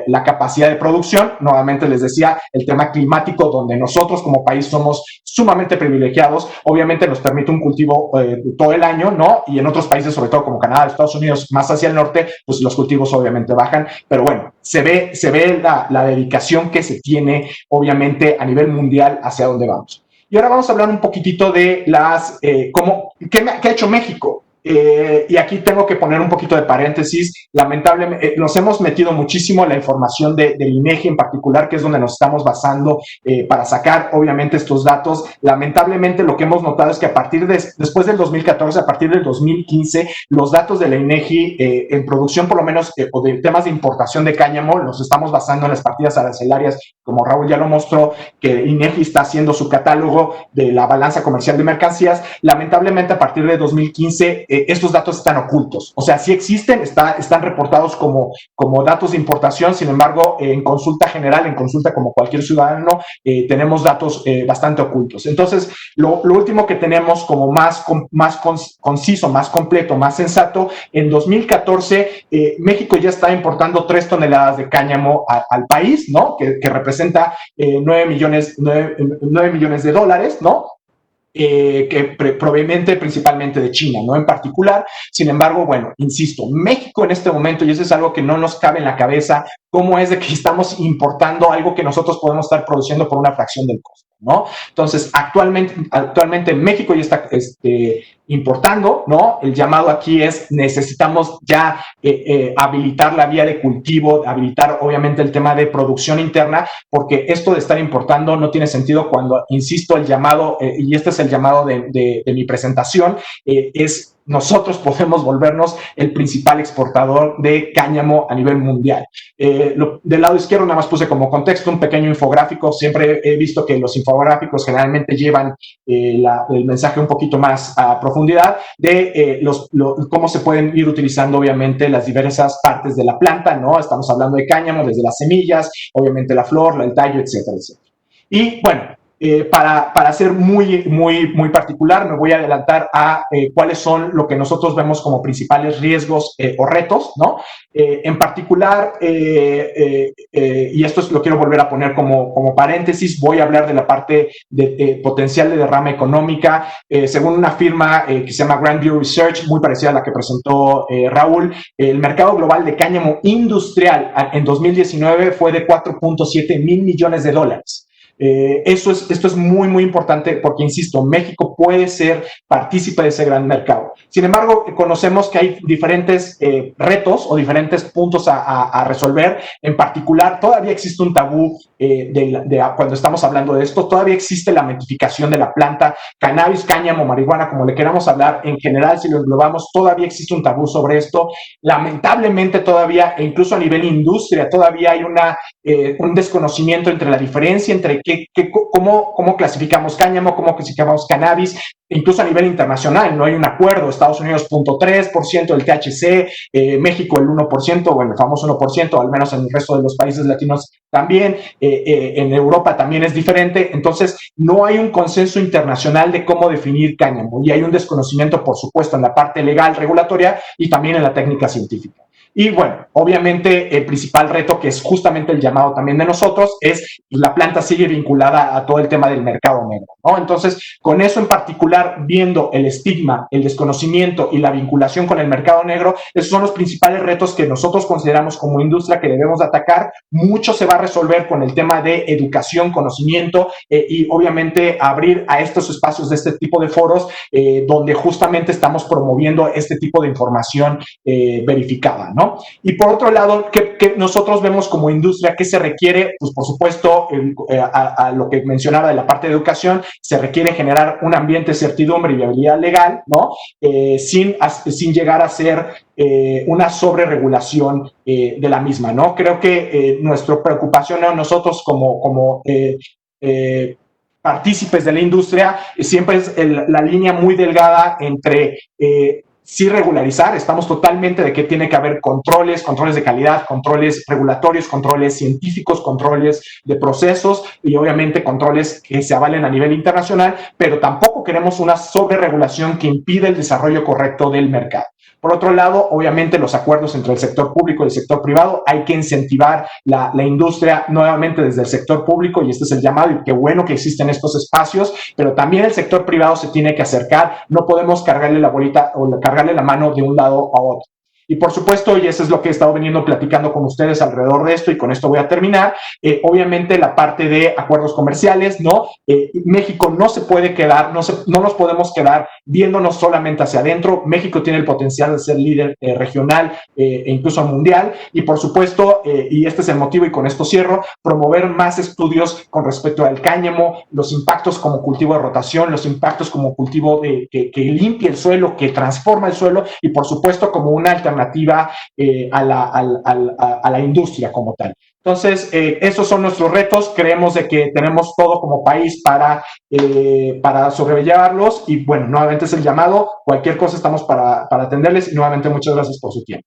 la capacidad de producción. Nuevamente les decía, el tema climático, donde nosotros como país somos sumamente privilegiados, obviamente nos permite un cultivo todo el año, ¿no? Y en otros países, sobre todo como Canadá, Estados Unidos, más hacia el norte, pues los cultivos obviamente bajan, pero bueno, se ve la dedicación que se tiene, obviamente, a nivel mundial hacia dónde vamos. Y ahora vamos a hablar un poquitito de ¿qué ha hecho México? Y aquí tengo que poner un poquito de paréntesis. Lamentablemente, nos hemos metido muchísimo en la información del INEGI en particular, que es donde nos estamos basando para sacar, obviamente, estos datos. Lamentablemente, lo que hemos notado es que después del 2014, a partir del 2015, los datos de la INEGI en producción, por lo menos, o de temas de importación de cáñamo, los estamos basando en las partidas arancelarias, como Raúl ya lo mostró, que el INEGI está haciendo su catálogo de la balanza comercial de mercancías. Lamentablemente, a partir de 2015, estos datos están ocultos. O sea, sí existen, están reportados como datos de importación, sin embargo, en consulta general, en consulta como cualquier ciudadano, tenemos datos bastante ocultos. Entonces, lo último que tenemos como más conciso, más completo, más sensato, en 2014, México ya está importando 3 toneladas de cáñamo al país, ¿no? Que representa 9 millones de dólares, ¿no? Que proveniente principalmente de China, ¿no? En particular. Sin embargo, bueno, insisto, México en este momento, y eso es algo que no nos cabe en la cabeza, cómo es de que estamos importando algo que nosotros podemos estar produciendo por una fracción del costo, ¿no? Entonces, actualmente México ya está importando, ¿no? El llamado aquí es, necesitamos ya habilitar la vía de cultivo, habilitar obviamente el tema de producción interna, porque esto de estar importando no tiene sentido cuando, insisto, el llamado, y este es el llamado de mi presentación, es nosotros podemos volvernos el principal exportador de cáñamo a nivel mundial. Del lado izquierdo nada más puse como contexto un pequeño infográfico. Siempre he visto que los infográficos generalmente llevan el mensaje un poquito más a profundidad de cómo se pueden ir utilizando obviamente las diversas partes de la planta, ¿no? Estamos hablando de cáñamo, desde las semillas, obviamente la flor, el tallo, etcétera, etcétera. Y bueno, para ser muy particular, me voy a adelantar a cuáles son lo que nosotros vemos como principales riesgos o retos, ¿no? En particular, y esto lo quiero volver a poner como paréntesis, voy a hablar de la parte de potencial de derrama económica. Según una firma que se llama Grand View Research, muy parecida a la que presentó Raúl, el mercado global de cáñamo industrial en 2019 fue de 4.7 mil millones de dólares. Esto es muy importante porque, insisto, México puede ser partícipe de ese gran mercado. Sin embargo, conocemos que hay diferentes retos o diferentes puntos a resolver. En particular, todavía existe un tabú cuando estamos hablando de esto. Todavía existe la metificación de la planta, cannabis, cáñamo, marihuana, como le queramos hablar. En general, si lo englobamos, todavía existe un tabú sobre esto. Lamentablemente todavía, e incluso a nivel industria, todavía hay un desconocimiento entre la diferencia entre cómo clasificamos cáñamo, cómo clasificamos cannabis. Incluso a nivel internacional no hay un acuerdo. Estados Unidos 0.3% del THC, México el 1%, bueno, el famoso 1%, al menos en el resto de los países latinos también. en Europa también es diferente, entonces no hay un consenso internacional de cómo definir cáñamo y hay un desconocimiento, por supuesto, en la parte legal, regulatoria y también en la técnica científica. Y bueno, obviamente el principal reto, que es justamente el llamado también de nosotros, es la planta sigue vinculada a todo el tema del mercado negro, ¿no? Entonces, con eso en particular, viendo el estigma, el desconocimiento y la vinculación con el mercado negro, esos son los principales retos que nosotros consideramos como industria que debemos atacar. Mucho se va a resolver con el tema de educación, conocimiento y obviamente abrir a estos espacios de este tipo de foros donde justamente estamos promoviendo este tipo de información verificada, ¿no? Y por otro lado, ¿qué nosotros vemos como industria? ¿Qué se requiere? Pues por supuesto, a lo que mencionaba de la parte de educación, se requiere generar un ambiente de certidumbre y viabilidad legal, ¿no? Sin llegar a ser una sobreregulación de la misma, ¿no? Creo que nuestra preocupación, ¿no? Nosotros como partícipes de la industria, siempre es la línea muy delgada entre sí regularizar, estamos totalmente de que tiene que haber controles de calidad, controles regulatorios, controles científicos, controles de procesos y obviamente controles que se avalen a nivel internacional, pero tampoco queremos una sobreregulación que impide el desarrollo correcto del mercado. Por otro lado, obviamente los acuerdos entre el sector público y el sector privado, hay que incentivar la industria nuevamente desde el sector público y este es el llamado y qué bueno que existen estos espacios, pero también el sector privado se tiene que acercar, no podemos cargarle la bolita o cargarle la mano de un lado a otro. Y por supuesto, y eso es lo que he estado veniendo platicando con ustedes alrededor de esto, y con esto voy a terminar, obviamente la parte de acuerdos comerciales, ¿no? México no se puede quedar, no nos podemos quedar viéndonos solamente hacia adentro. México tiene el potencial de ser líder regional e incluso mundial, y por supuesto, y este es el motivo, y con esto cierro, promover más estudios con respecto al cáñamo, los impactos como cultivo de rotación, los impactos como cultivo que limpia el suelo, que transforma el suelo, y por supuesto como una alternativa a la industria como tal. Entonces, esos son nuestros retos. Creemos de que tenemos todo como país para sobrellevarlos y bueno, nuevamente es el llamado. Cualquier cosa estamos para atenderles y nuevamente muchas gracias por su tiempo.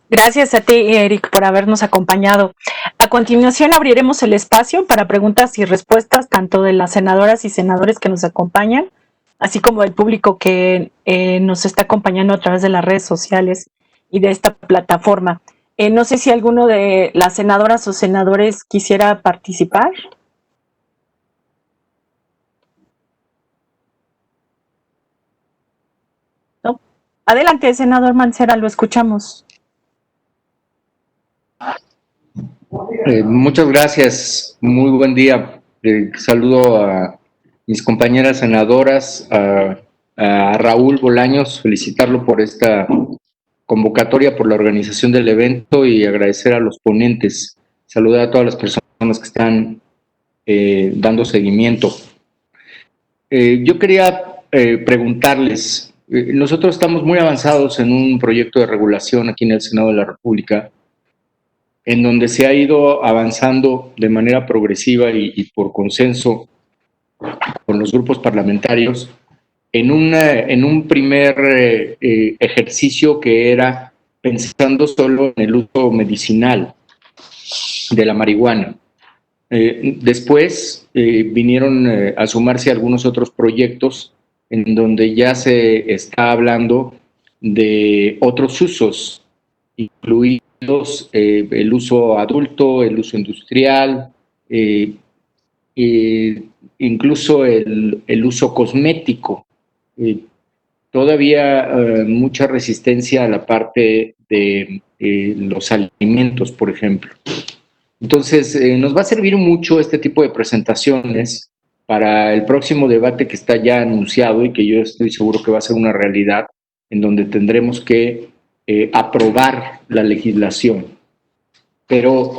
Gracias a ti, Eric, por habernos acompañado. A continuación abriremos el espacio para preguntas y respuestas tanto de las senadoras y senadores que nos acompañan, así como del público que nos está acompañando a través de las redes sociales y de esta plataforma. No sé si alguno de las senadoras o senadores quisiera participar. ¿No? Adelante, senador Mancera, lo escuchamos. Muchas gracias, muy buen día. Saludo a mis compañeras senadoras, a Raúl Bolaños, felicitarlo por esta convocatoria, por la organización del evento y agradecer a los ponentes. Saludar a todas las personas que están dando seguimiento. Yo quería preguntarles, nosotros estamos muy avanzados en un proyecto de regulación aquí en el Senado de la República, en donde se ha ido avanzando de manera progresiva y por consenso con los grupos parlamentarios en un primer ejercicio que era pensando solo en el uso medicinal de la marihuana. Después vinieron a sumarse algunos otros proyectos en donde ya se está hablando de otros usos, incluidos el uso adulto, el uso industrial, incluso el uso cosmético. Todavía mucha resistencia a la parte de los alimentos, por ejemplo. Entonces, nos va a servir mucho este tipo de presentaciones para el próximo debate que está ya anunciado y que yo estoy seguro que va a ser una realidad, en donde tendremos que aprobar la legislación. Pero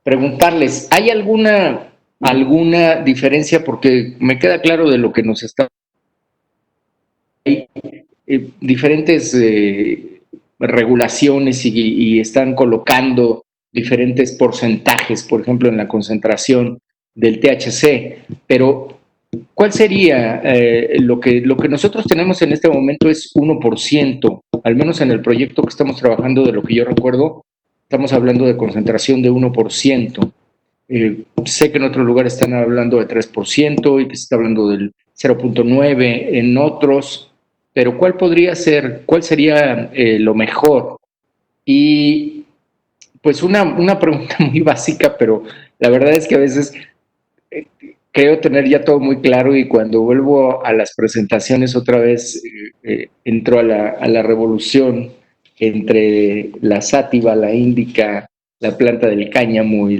preguntarles, ¿hay alguna diferencia? Porque me queda claro de lo que nos está... Hay diferentes regulaciones y están colocando diferentes porcentajes, por ejemplo, en la concentración del THC, pero ¿cuál sería lo que nosotros tenemos en este momento? Es 1%, al menos en el proyecto que estamos trabajando, de lo que yo recuerdo, estamos hablando de concentración de 1%. Sé que en otros lugares están hablando de 3% y que se está hablando del 0.9% en otros, pero ¿cuál sería lo mejor? Y pues una pregunta muy básica, pero la verdad es que a veces creo tener ya todo muy claro, y cuando vuelvo a las presentaciones otra vez entro a la revolución entre la sátiva, la índica, la planta del cáñamo y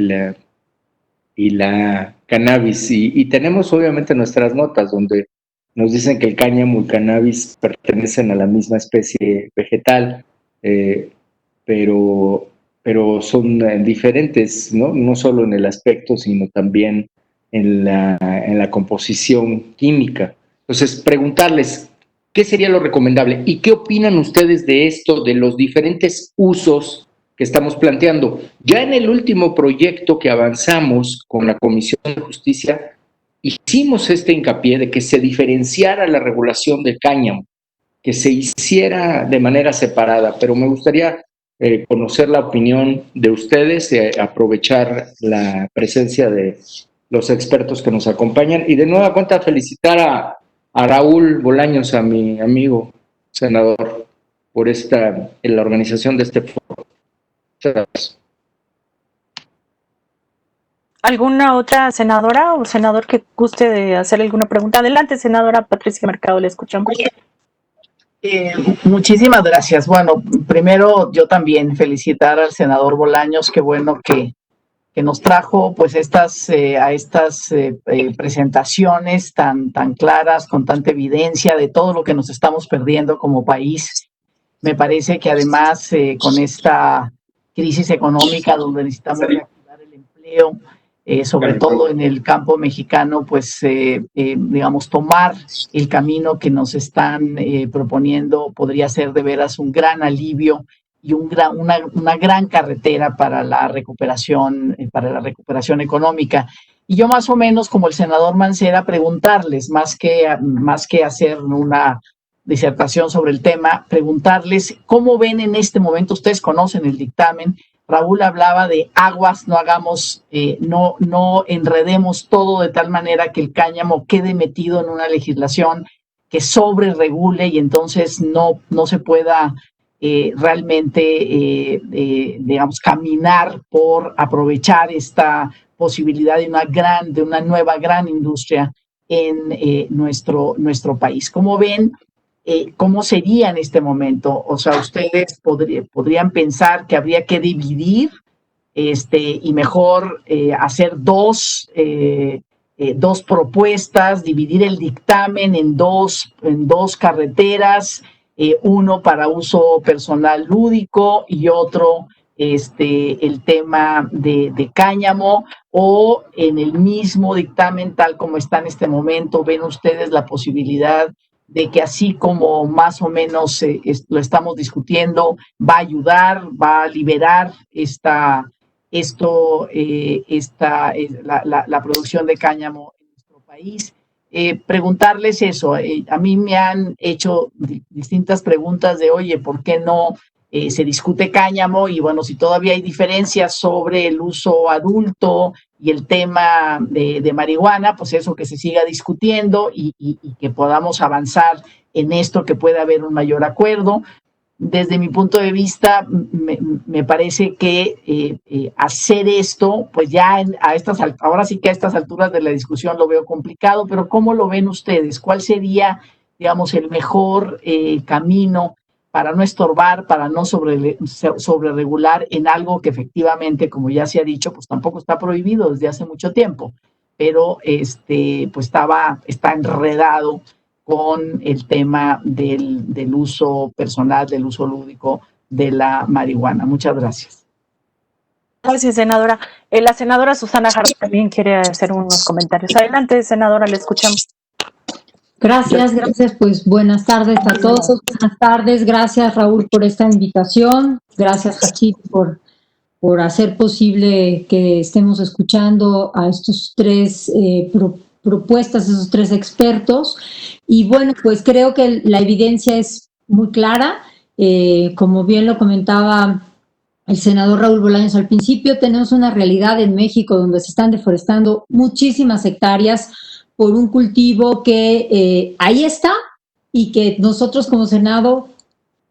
la cannabis, y tenemos obviamente nuestras notas donde nos dicen que el cáñamo y cannabis pertenecen a la misma especie vegetal, pero son diferentes, ¿no? No solo en el aspecto, sino también en la composición química. Entonces, preguntarles, ¿qué sería lo recomendable? ¿Y qué opinan ustedes de esto, de los diferentes usos que estamos planteando? Ya en el último proyecto que avanzamos con la Comisión de Justicia, hicimos este hincapié de que se diferenciara la regulación del cáñamo, que se hiciera de manera separada, pero me gustaría conocer la opinión de ustedes, aprovechar la presencia de los expertos que nos acompañan, y de nueva cuenta felicitar a Raúl Bolaños, a mi amigo senador, por la organización de este foro. Muchas gracias. ¿Alguna otra senadora o senador que guste de hacer alguna pregunta? Adelante, senadora Patricia Mercado, le escuchamos. Muchísimas gracias. Bueno, primero yo también felicitar al senador Bolaños, qué bueno que nos trajo pues estas presentaciones tan claras, con tanta evidencia de todo lo que nos estamos perdiendo como país. Me parece que además con esta crisis económica donde necesitamos reactivar el empleo, sobre todo en el campo mexicano, pues digamos, tomar el camino que nos están proponiendo podría ser de veras un gran alivio y una gran carretera para la recuperación económica. Y yo más o menos, como el senador Mancera, preguntarles, más que hacer una disertación sobre el tema, preguntarles cómo ven en este momento, ustedes conocen el dictamen. Raúl hablaba de aguas, no hagamos, no enredemos todo de tal manera que el cáñamo quede metido en una legislación que sobre-regule y entonces no se pueda realmente, digamos, caminar por aprovechar esta posibilidad de una nueva gran industria en nuestro país. ¿Cómo ven? ¿Cómo sería en este momento? O sea, ustedes podrían pensar que habría que dividir y mejor hacer dos propuestas, dividir el dictamen en dos carreteras, uno para uso personal lúdico y otro el tema de cáñamo, o en el mismo dictamen tal como está en este momento, ven ustedes la posibilidad de que así como más o menos lo estamos discutiendo, va a ayudar, va a liberar la producción de cáñamo en nuestro país? Preguntarles eso. A mí me han hecho distintas preguntas de, oye, ¿por qué no se discute cáñamo? Y bueno, si todavía hay diferencias sobre el uso adulto y el tema de marihuana, pues eso, que se siga discutiendo y que podamos avanzar en esto, que pueda haber un mayor acuerdo. Desde mi punto de vista, me parece que hacer esto, pues ya ahora sí que a estas alturas de la discusión lo veo complicado, pero ¿cómo lo ven ustedes? ¿Cuál sería, digamos, el mejor camino para no estorbar, para no sobreregular en algo que efectivamente, como ya se ha dicho, pues tampoco está prohibido desde hace mucho tiempo, pero pues está enredado con el tema del uso personal, del uso lúdico de la marihuana? Muchas gracias. Gracias, senadora. La senadora Susana Jarón también quiere hacer unos comentarios. Adelante, senadora, le escuchamos. Gracias, pues buenas tardes a todos. Buenas tardes, gracias Raúl por esta invitación. Gracias, Hachit, por hacer posible que estemos escuchando a estos tres propuestas, esos tres expertos. Y bueno, pues creo que la evidencia es muy clara. Como bien lo comentaba el senador Raúl Bolaños al principio, tenemos una realidad en México donde se están deforestando muchísimas hectáreas por un cultivo que ahí está y que nosotros como Senado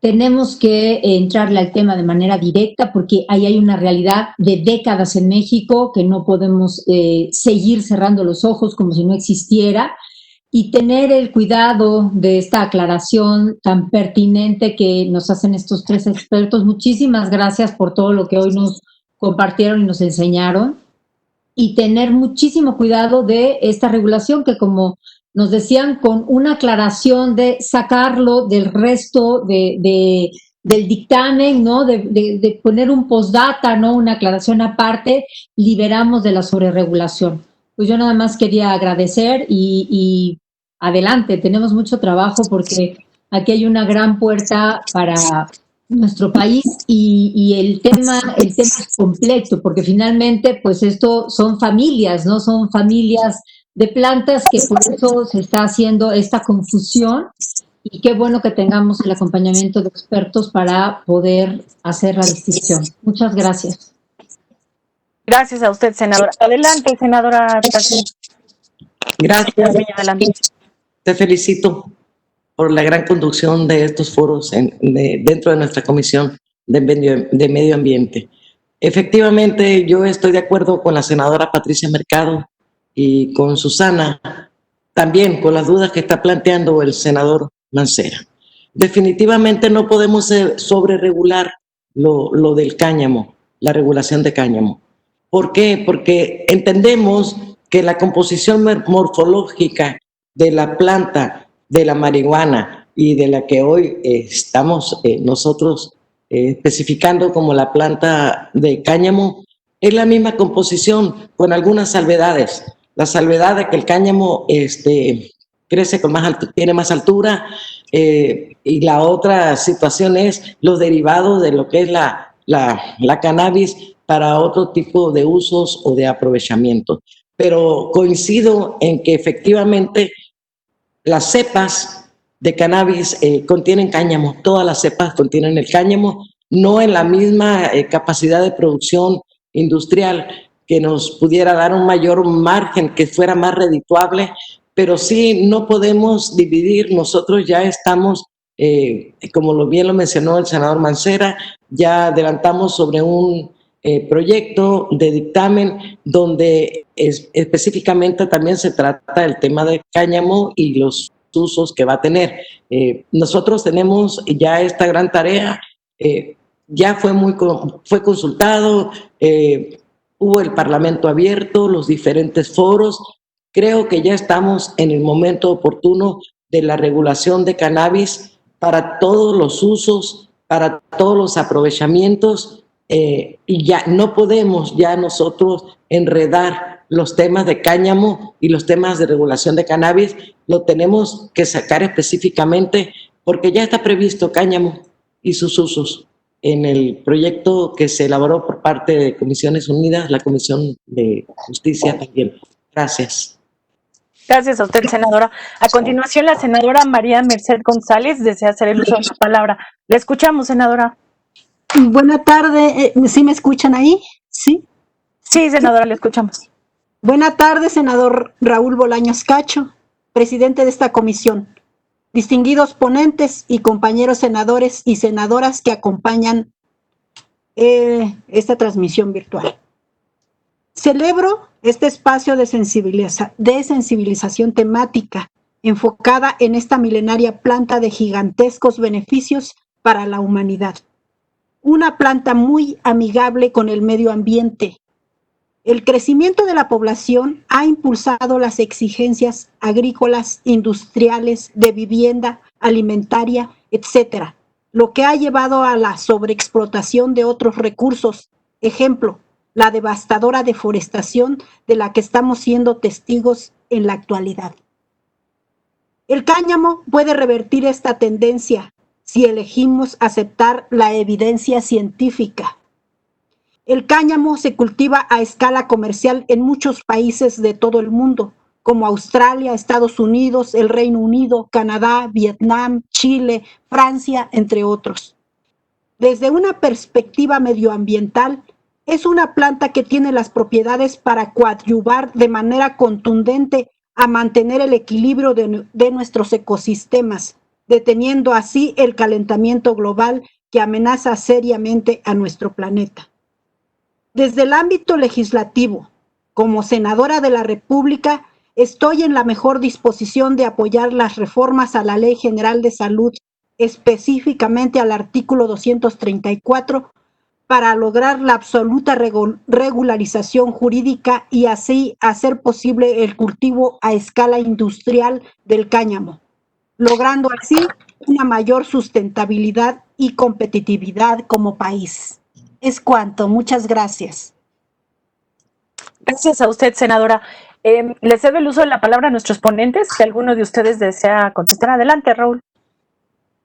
tenemos que entrarle al tema de manera directa porque ahí hay una realidad de décadas en México que no podemos seguir cerrando los ojos como si no existiera y tener el cuidado de esta aclaración tan pertinente que nos hacen estos tres expertos. Muchísimas gracias por todo lo que hoy nos compartieron y nos enseñaron y tener muchísimo cuidado de esta regulación que, como nos decían, con una aclaración de sacarlo del resto del dictamen, ¿no? De poner un postdata, ¿no? Una aclaración aparte, liberamos de la sobreregulación. Pues yo nada más quería agradecer y adelante, tenemos mucho trabajo porque aquí hay una gran puerta para nuestro país y el tema es completo porque finalmente pues esto son familias, ¿no? Son familias de plantas que por eso se está haciendo esta confusión y qué bueno que tengamos el acompañamiento de expertos para poder hacer la distinción. Muchas gracias. Gracias a usted, senadora. Adelante, senadora. Gracias. Adelante. Te felicito por la gran conducción de estos foros dentro de nuestra Comisión de Medio Ambiente. Efectivamente, yo estoy de acuerdo con la senadora Patricia Mercado y con Susana, también con las dudas que está planteando el senador Mancera. Definitivamente no podemos sobreregular lo del cáñamo, la regulación de cáñamo. ¿Por qué? Porque entendemos que la composición morfológica de la planta de la marihuana y de la que hoy estamos nosotros especificando como la planta de cáñamo es la misma composición con algunas salvedades. La salvedad de que el cáñamo crece con tiene más altura y la otra situación es los derivados de lo que es la cannabis para otro tipo de usos o de aprovechamiento. Pero coincido en que efectivamente las cepas de cannabis contienen cáñamo, todas las cepas contienen el cáñamo, no en la misma capacidad de producción industrial que nos pudiera dar un mayor margen, que fuera más redituable, pero sí no podemos dividir. Nosotros ya estamos, como bien lo mencionó el senador Mancera, ya adelantamos sobre un proyecto de dictamen donde específicamente también se trata el tema del cáñamo y los usos que va a tener. Nosotros tenemos ya esta gran tarea, ya fue consultado, hubo el Parlamento abierto, los diferentes foros. Creo que ya estamos en el momento oportuno de la regulación de cannabis para todos los usos, para todos los aprovechamientos. Y ya no podemos ya nosotros enredar los temas de cáñamo y los temas de regulación de cannabis, lo tenemos que sacar específicamente porque ya está previsto cáñamo y sus usos en el proyecto que se elaboró por parte de Comisiones Unidas, la Comisión de Justicia también. Gracias. Gracias a usted, senadora. A continuación, la senadora María Merced González desea hacer el uso de su palabra. Le escuchamos, senadora. Buena tarde, ¿sí me escuchan ahí? ¿Sí? Sí, senadora, le escuchamos. Buena tarde, senador Raúl Bolaños Cacho, presidente de esta comisión, distinguidos ponentes y compañeros senadores y senadoras que acompañan esta transmisión virtual. Celebro este espacio de sensibilización temática enfocada en esta milenaria planta de gigantescos beneficios para la humanidad. Una planta muy amigable con el medio ambiente. El crecimiento de la población ha impulsado las exigencias agrícolas, industriales, de vivienda, alimentaria, etc., lo que ha llevado a la sobreexplotación de otros recursos. Ejemplo, la devastadora deforestación de la que estamos siendo testigos en la actualidad. El cáñamo puede revertir esta tendencia si elegimos aceptar la evidencia científica. El cáñamo se cultiva a escala comercial en muchos países de todo el mundo, como Australia, Estados Unidos, el Reino Unido, Canadá, Vietnam, Chile, Francia, entre otros. Desde una perspectiva medioambiental, es una planta que tiene las propiedades para coadyuvar de manera contundente a mantener el equilibrio de nuestros ecosistemas, deteniendo así el calentamiento global que amenaza seriamente a nuestro planeta. Desde el ámbito legislativo, como senadora de la República, estoy en la mejor disposición de apoyar las reformas a la Ley General de Salud, específicamente al artículo 234, para lograr la absoluta regularización jurídica y así hacer posible el cultivo a escala industrial del cáñamo, logrando así una mayor sustentabilidad y competitividad como país. Es cuanto. Muchas gracias. Gracias a usted, senadora. Le cedo el uso de la palabra a nuestros ponentes. Si alguno de ustedes desea contestar, adelante, Raúl.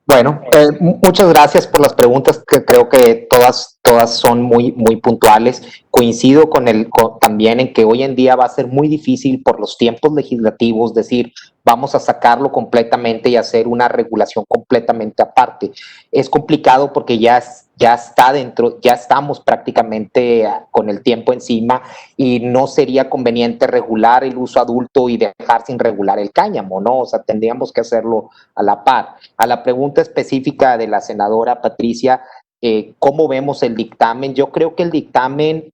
Bueno, muchas gracias por las preguntas, que creo que todas son muy puntuales. Coincido también en que hoy en día va a ser muy difícil por los tiempos legislativos decir vamos a sacarlo completamente y hacer una regulación completamente aparte. Es complicado porque ya está dentro, ya estamos prácticamente con el tiempo encima y no sería conveniente regular el uso adulto y dejar sin regular el cáñamo, ¿no? O sea, tendríamos que hacerlo a la par. A la pregunta específica de la senadora Patricia, ¿cómo vemos el dictamen? Yo creo que el dictamen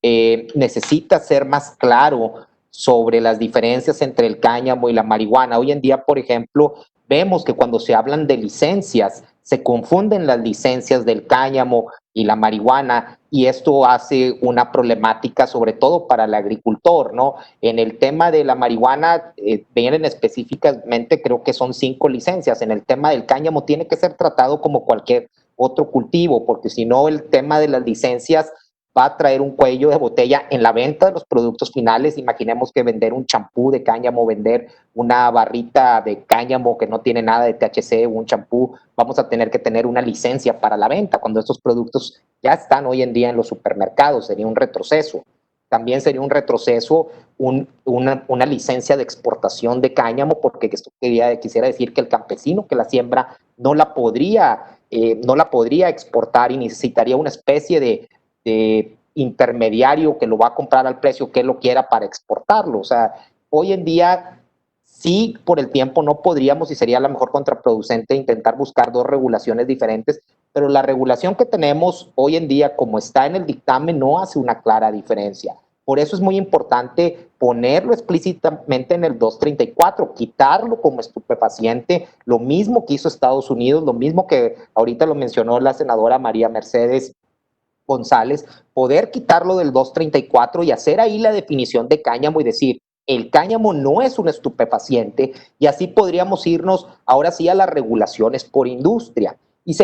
necesita ser más claro sobre las diferencias entre el cáñamo y la marihuana. Hoy en día, por ejemplo, vemos que cuando se hablan de licencias, se confunden las licencias del cáñamo y la marihuana, y esto hace una problemática sobre todo para el agricultor, ¿no? En el tema de la marihuana, vienen específicamente, creo que son 5 licencias. En el tema del cáñamo tiene que ser tratado como cualquier otro cultivo, porque si no el tema de las licencias va a traer un cuello de botella en la venta de los productos finales. Imaginemos que vender un champú de cáñamo, vender una barrita de cáñamo que no tiene nada de THC o un champú, vamos a tener que tener una licencia para la venta, cuando estos productos ya están hoy en día en los supermercados. Sería un retroceso. También sería un retroceso una licencia de exportación de cáñamo, porque esto quisiera decir que el campesino que la siembra no la podría exportar y necesitaría una especie de intermediario que lo va a comprar al precio que él lo quiera para exportarlo. O sea, hoy en día sí, por el tiempo no podríamos, y sería a lo mejor contraproducente intentar buscar 2 regulaciones diferentes, pero la regulación que tenemos hoy en día, como está en el dictamen, no hace una clara diferencia. Por eso es muy importante ponerlo explícitamente en el 234, quitarlo como estupefaciente, lo mismo que hizo Estados Unidos, lo mismo que ahorita lo mencionó la senadora María Mercedes González, poder quitarlo del 234 y hacer ahí la definición de cáñamo y decir, el cáñamo no es un estupefaciente, y así podríamos irnos ahora sí a las regulaciones por industria. Y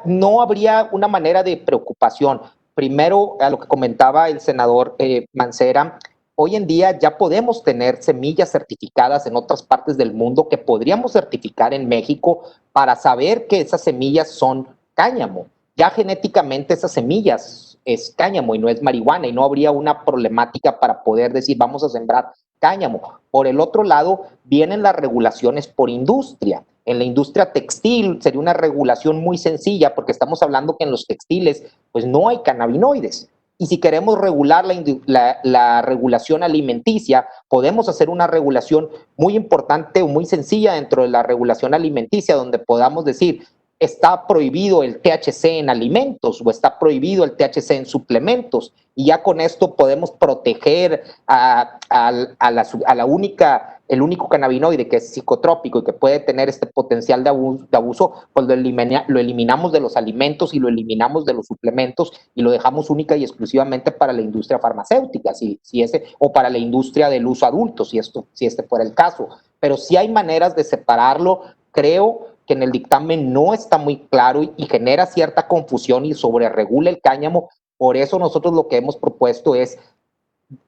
no habría una manera de preocupación. Primero, a lo que comentaba el senador Mancera, hoy en día ya podemos tener semillas certificadas en otras partes del mundo que podríamos certificar en México para saber que esas semillas son cáñamo. Ya genéticamente esas semillas es cáñamo y no es marihuana, y no habría una problemática para poder decir vamos a sembrar cáñamo. Por el otro lado, vienen las regulaciones por industria. En la industria textil sería una regulación muy sencilla, porque estamos hablando que en los textiles pues no hay cannabinoides. Y si queremos regular la regulación alimenticia, podemos hacer una regulación muy importante o muy sencilla dentro de la regulación alimenticia, donde podamos decir, está prohibido el THC en alimentos o está prohibido el THC en suplementos, y ya con esto podemos proteger el único cannabinoide que es psicotrópico y que puede tener este potencial de abuso, pues lo eliminamos de los alimentos y lo eliminamos de los suplementos y lo dejamos única y exclusivamente para la industria farmacéutica, o para la industria del uso adulto, si este fuera el caso. Pero sí hay maneras de separarlo. Creo que en el dictamen no está muy claro y genera cierta confusión y sobreregula el cáñamo. Por eso nosotros lo que hemos propuesto es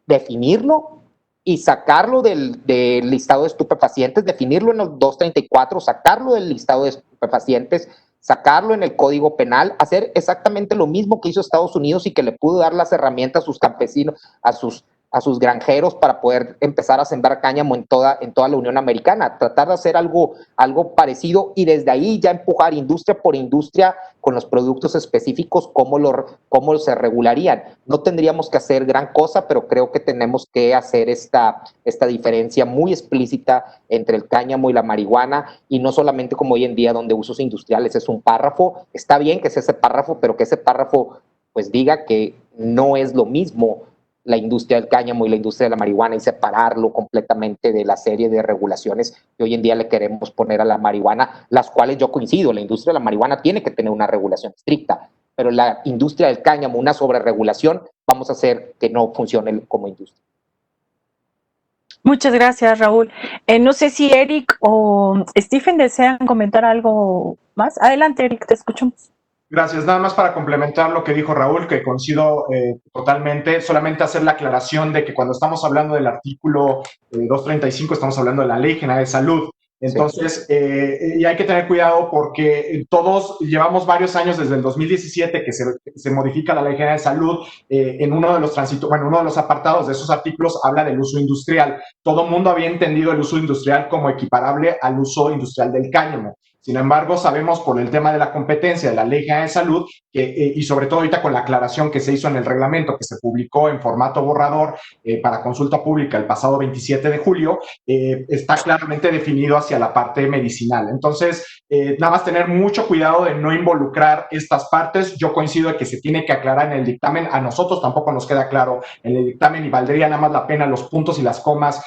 definirlo y sacarlo del listado de estupefacientes, definirlo en los 234, sacarlo del listado de estupefacientes, sacarlo en el Código Penal, hacer exactamente lo mismo que hizo Estados Unidos y que le pudo dar las herramientas a sus campesinos, a sus a sus granjeros para poder empezar a sembrar cáñamo en toda la Unión Americana, tratar de hacer algo parecido y desde ahí ya empujar industria por industria con los productos específicos, cómo se regularían. No tendríamos que hacer gran cosa, pero creo que tenemos que hacer esta diferencia muy explícita entre el cáñamo y la marihuana, y no solamente como hoy en día donde usos industriales es un párrafo. Está bien que sea ese párrafo, pero que ese párrafo pues diga que no es lo mismo la industria del cáñamo y la industria de la marihuana, y separarlo completamente de la serie de regulaciones que hoy en día le queremos poner a la marihuana, las cuales yo coincido, la industria de la marihuana tiene que tener una regulación estricta, pero la industria del cáñamo, una sobreregulación, vamos a hacer que no funcione como industria. Muchas gracias, Raúl. No sé si Eric o Stephen desean comentar algo más. Adelante, Eric, te escuchamos. Gracias. Nada más para complementar lo que dijo Raúl, que coincido totalmente, solamente hacer la aclaración de que cuando estamos hablando del artículo 235 estamos hablando de la Ley General de Salud. Entonces, y hay que tener cuidado porque todos llevamos varios años desde el 2017 que se modifica la Ley General de Salud. En uno de los apartados de esos artículos habla del uso industrial. Todo el mundo había entendido el uso industrial como equiparable al uso industrial del cáñamo. Sin embargo, sabemos por el tema de la competencia de la Ley General de Salud, y sobre todo ahorita con la aclaración que se hizo en el reglamento, que se publicó en formato borrador para consulta pública el pasado 27 de julio, está claramente definido hacia la parte medicinal. Entonces, nada más tener mucho cuidado de no involucrar estas partes. Yo coincido en que se tiene que aclarar en el dictamen. A nosotros tampoco nos queda claro en el dictamen y valdría nada más la pena los puntos y las comas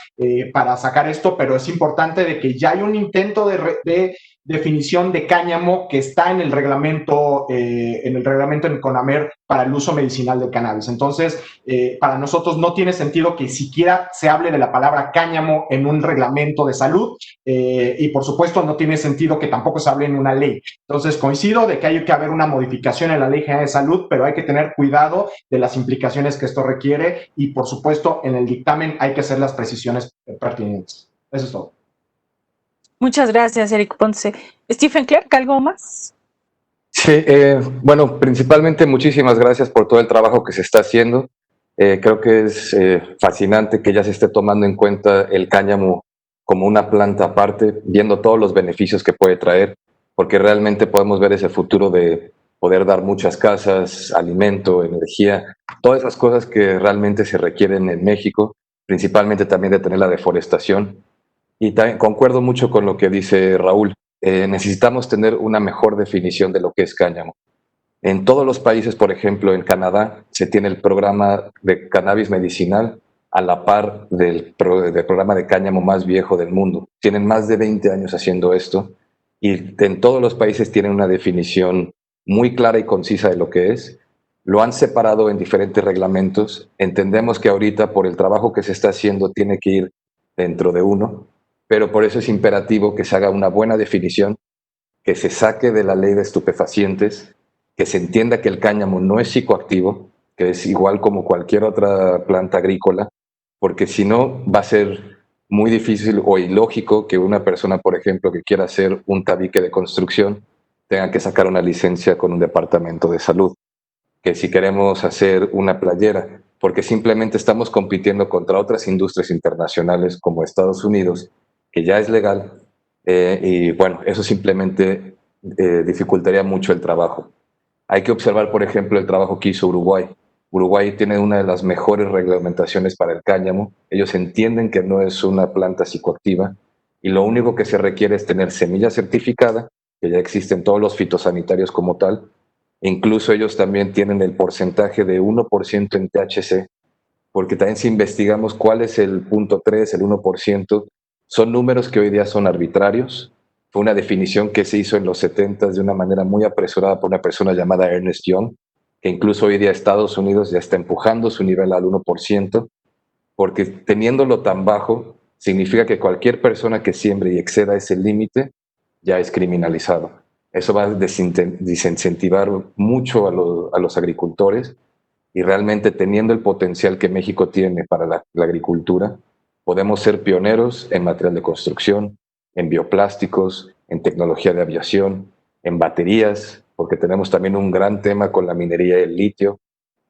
para sacar esto, pero es importante de que ya hay un intento de definición de cáñamo que está en el reglamento en CONAMER para el uso medicinal del cannabis. Entonces, para nosotros no tiene sentido que siquiera se hable de la palabra cáñamo en un reglamento de salud, y por supuesto no tiene sentido que tampoco se hable en una ley. Entonces, coincido de que hay que haber una modificación en la Ley General de Salud, pero hay que tener cuidado de las implicaciones que esto requiere, y por supuesto en el dictamen hay que hacer las precisiones pertinentes. Eso es todo. Muchas gracias, Eric Ponce. Stephen Clark, ¿algo más? Sí, bueno, principalmente muchísimas gracias por todo el trabajo que se está haciendo. Creo que es fascinante que ya se esté tomando en cuenta el cáñamo como una planta aparte, viendo todos los beneficios que puede traer, porque realmente podemos ver ese futuro de poder dar muchas casas, alimento, energía, todas esas cosas que realmente se requieren en México, principalmente también de tener la deforestación. Y también concuerdo mucho con lo que dice Raúl. Necesitamos tener una mejor definición de lo que es cáñamo. En todos los países, por ejemplo, en Canadá, se tiene el programa de cannabis medicinal a la par del programa de cáñamo más viejo del mundo. Tienen más de 20 años haciendo esto, y en todos los países tienen una definición muy clara y concisa de lo que es. Lo han separado en diferentes reglamentos. Entendemos que ahorita, por el trabajo que se está haciendo, tiene que ir dentro de uno, pero por eso es imperativo que se haga una buena definición, que se saque de la ley de estupefacientes, que se entienda que el cáñamo no es psicoactivo, que es igual como cualquier otra planta agrícola, porque si no va a ser muy difícil o ilógico que una persona, por ejemplo, que quiera hacer un tabique de construcción, tenga que sacar una licencia con un departamento de salud. Que si queremos hacer una playera, porque simplemente estamos compitiendo contra otras industrias internacionales como Estados Unidos, que ya es legal, y bueno, eso simplemente dificultaría mucho el trabajo. Hay que observar, por ejemplo, el trabajo que hizo Uruguay. Uruguay tiene una de las mejores reglamentaciones para el cáñamo. Ellos entienden que no es una planta psicoactiva y lo único que se requiere es tener semilla certificada, que ya existen todos los fitosanitarios como tal. Incluso ellos también tienen el porcentaje de 1% en THC, porque también si investigamos cuál es el 0.3, el 1%, son números que hoy día son arbitrarios. Fue una definición que se hizo en los 70 de una manera muy apresurada por una persona llamada Ernest Young, que incluso hoy día Estados Unidos ya está empujando su nivel al 1%, porque teniéndolo tan bajo, significa que cualquier persona que siembre y exceda ese límite ya es criminalizado. Eso va a desincentivar mucho a los agricultores, y realmente teniendo el potencial que México tiene para la agricultura, podemos ser pioneros en material de construcción, en bioplásticos, en tecnología de aviación, en baterías, porque tenemos también un gran tema con la minería del litio.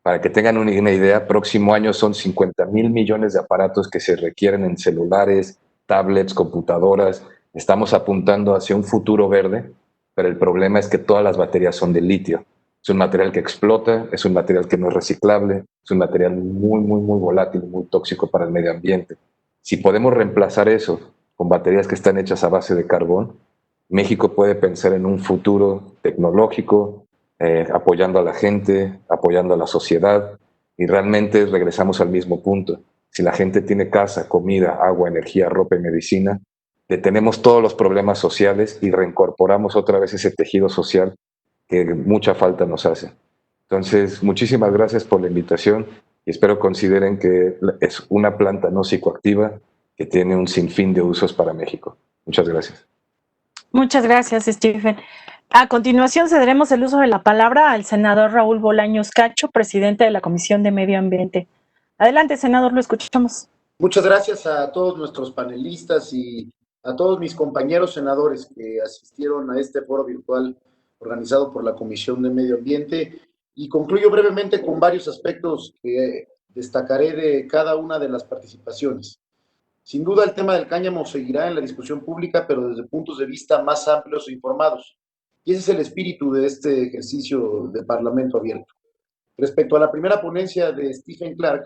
Para que tengan una idea, próximo año son 50,000 millones de aparatos que se requieren en celulares, tablets, computadoras. Estamos apuntando hacia un futuro verde, pero el problema es que todas las baterías son de litio. Es un material que explota, es un material que no es reciclable, es un material muy, muy, muy volátil, muy tóxico para el medio ambiente. Si podemos reemplazar eso con baterías que están hechas a base de carbón, México puede pensar en un futuro tecnológico, apoyando a la gente, apoyando a la sociedad, y realmente regresamos al mismo punto. Si la gente tiene casa, comida, agua, energía, ropa y medicina, detenemos todos los problemas sociales y reincorporamos otra vez ese tejido social que mucha falta nos hace. Entonces, muchísimas gracias por la invitación y espero consideren que es una planta no psicoactiva que tiene un sinfín de usos para México. Muchas gracias. Muchas gracias, Stephen. A continuación, cederemos el uso de la palabra al senador Raúl Bolaños Cacho, presidente de la Comisión de Medio Ambiente. Adelante, senador, lo escuchamos. Muchas gracias a todos nuestros panelistas y a todos mis compañeros senadores que asistieron a este foro virtual organizado por la Comisión de Medio Ambiente, y concluyo brevemente con varios aspectos que destacaré de cada una de las participaciones. Sin duda, el tema del cáñamo seguirá en la discusión pública, pero desde puntos de vista más amplios e informados. Y ese es el espíritu de este ejercicio de Parlamento abierto. Respecto a la primera ponencia de Stephen Clark,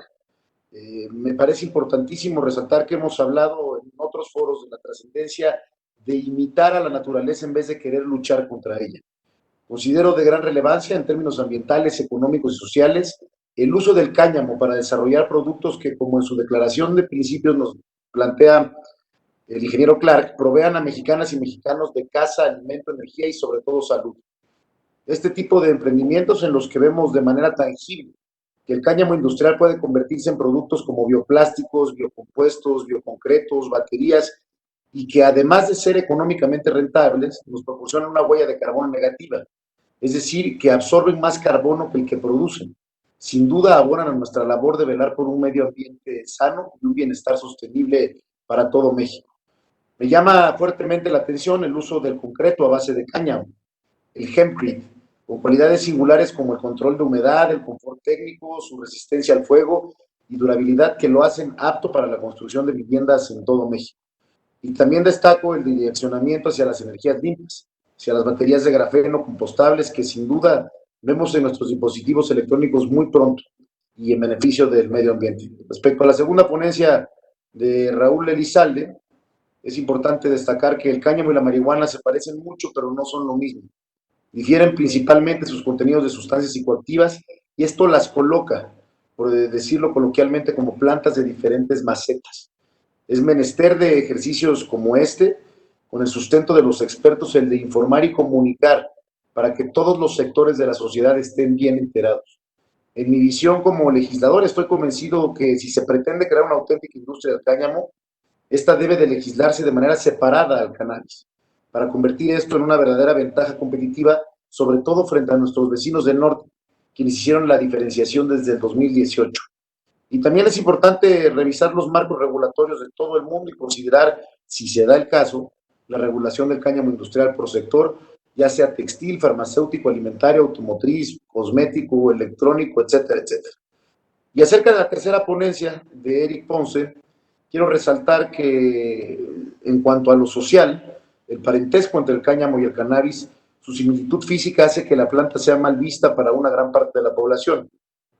me parece importantísimo resaltar que hemos hablado en otros foros de la trascendencia de imitar a la naturaleza en vez de querer luchar contra ella. Considero de gran relevancia en términos ambientales, económicos y sociales el uso del cáñamo para desarrollar productos que, como en su declaración de principios nos plantea el ingeniero Clark, provean a mexicanas y mexicanos de casa, alimento, energía y sobre todo salud. Este tipo de emprendimientos en los que vemos de manera tangible que el cáñamo industrial puede convertirse en productos como bioplásticos, biocompuestos, bioconcretos, baterías, y que además de ser económicamente rentables, nos proporcionan una huella de carbono negativa, es decir, que absorben más carbono que el que producen. Sin duda abonan a nuestra labor de velar por un medio ambiente sano y un bienestar sostenible para todo México. Me llama fuertemente la atención el uso del concreto a base de cáñamo, el hempcrete, con cualidades singulares como el control de humedad, el confort técnico, su resistencia al fuego y durabilidad que lo hacen apto para la construcción de viviendas en todo México. Y también destaco el direccionamiento hacia las energías limpias, hacia las baterías de grafeno compostables que sin duda vemos en nuestros dispositivos electrónicos muy pronto y en beneficio del medio ambiente. Respecto a la segunda ponencia de Raúl Elizalde, es importante destacar que el cáñamo y la marihuana se parecen mucho, pero no son lo mismo. Difieren principalmente sus contenidos de sustancias psicoactivas y esto las coloca, por decirlo coloquialmente, como plantas de diferentes macetas. Es menester de ejercicios como este, con el sustento de los expertos, el de informar y comunicar para que todos los sectores de la sociedad estén bien enterados. En mi visión como legislador estoy convencido que si se pretende crear una auténtica industria del cáñamo, esta debe de legislarse de manera separada al cannabis, para convertir esto en una verdadera ventaja competitiva, sobre todo frente a nuestros vecinos del norte, quienes hicieron la diferenciación desde el 2018. Y también es importante revisar los marcos regulatorios de todo el mundo y considerar, si se da el caso, la regulación del cáñamo industrial por sector, ya sea textil, farmacéutico, alimentario, automotriz, cosmético, electrónico, etcétera, etcétera. Y acerca de la tercera ponencia de Eric Ponce, quiero resaltar que en cuanto a lo social, el parentesco entre el cáñamo y el cannabis, su similitud física hace que la planta sea mal vista para una gran parte de la población.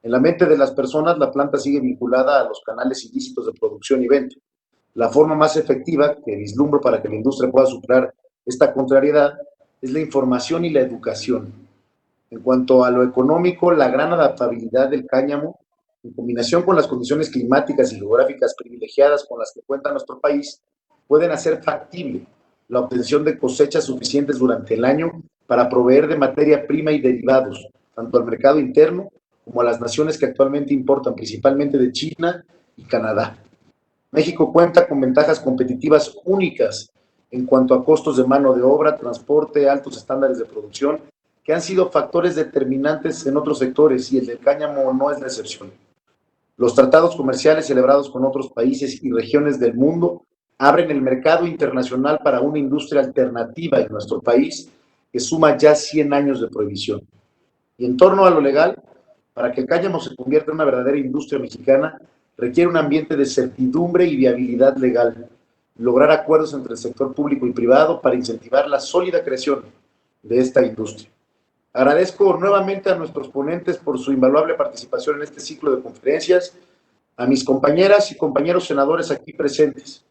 En la mente de las personas, la planta sigue vinculada a los canales ilícitos de producción y venta. La forma más efectiva que vislumbro para que la industria pueda superar esta contrariedad es la información y la educación. En cuanto a lo económico, la gran adaptabilidad del cáñamo, en combinación con las condiciones climáticas y geográficas privilegiadas con las que cuenta nuestro país, pueden hacer factible la obtención de cosechas suficientes durante el año para proveer de materia prima y derivados, tanto al mercado interno como a las naciones que actualmente importan, principalmente de China y Canadá. México cuenta con ventajas competitivas únicas en cuanto a costos de mano de obra, transporte, altos estándares de producción, que han sido factores determinantes en otros sectores y el del cáñamo no es la excepción. Los tratados comerciales celebrados con otros países y regiones del mundo abren el mercado internacional para una industria alternativa en nuestro país que suma ya 100 años de prohibición. Y en torno a lo legal, para que el cáñamo se convierta en una verdadera industria mexicana, requiere un ambiente de certidumbre y viabilidad legal, lograr acuerdos entre el sector público y privado para incentivar la sólida creación de esta industria. Agradezco nuevamente a nuestros ponentes por su invaluable participación en este ciclo de conferencias, a mis compañeras y compañeros senadores aquí presentes,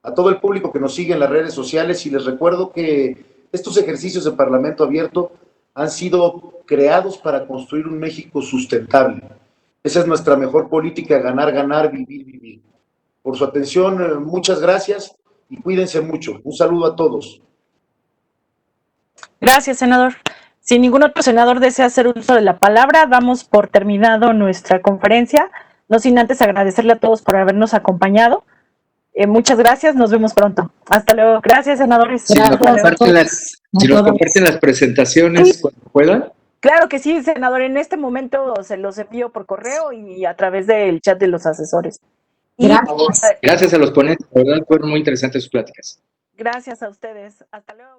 a todo el público que nos sigue en las redes sociales, y les recuerdo que estos ejercicios de Parlamento Abierto han sido creados para construir un México sustentable. Esa es nuestra mejor política: ganar, ganar, vivir, vivir. Por su atención, muchas gracias y cuídense mucho. Un saludo a todos. Gracias, senador. Si ningún otro senador desea hacer uso de la palabra, damos por terminado nuestra conferencia, no sin antes agradecerle a todos por habernos acompañado. Muchas gracias, nos vemos pronto. Hasta luego. Gracias, senadores. Si nos comparten las presentaciones cuando puedan. Claro que sí, senador. En este momento se los envío por correo y a través del chat de los asesores. Gracias a los ponentes, la verdad fueron muy interesantes sus pláticas. Gracias a ustedes. Hasta luego.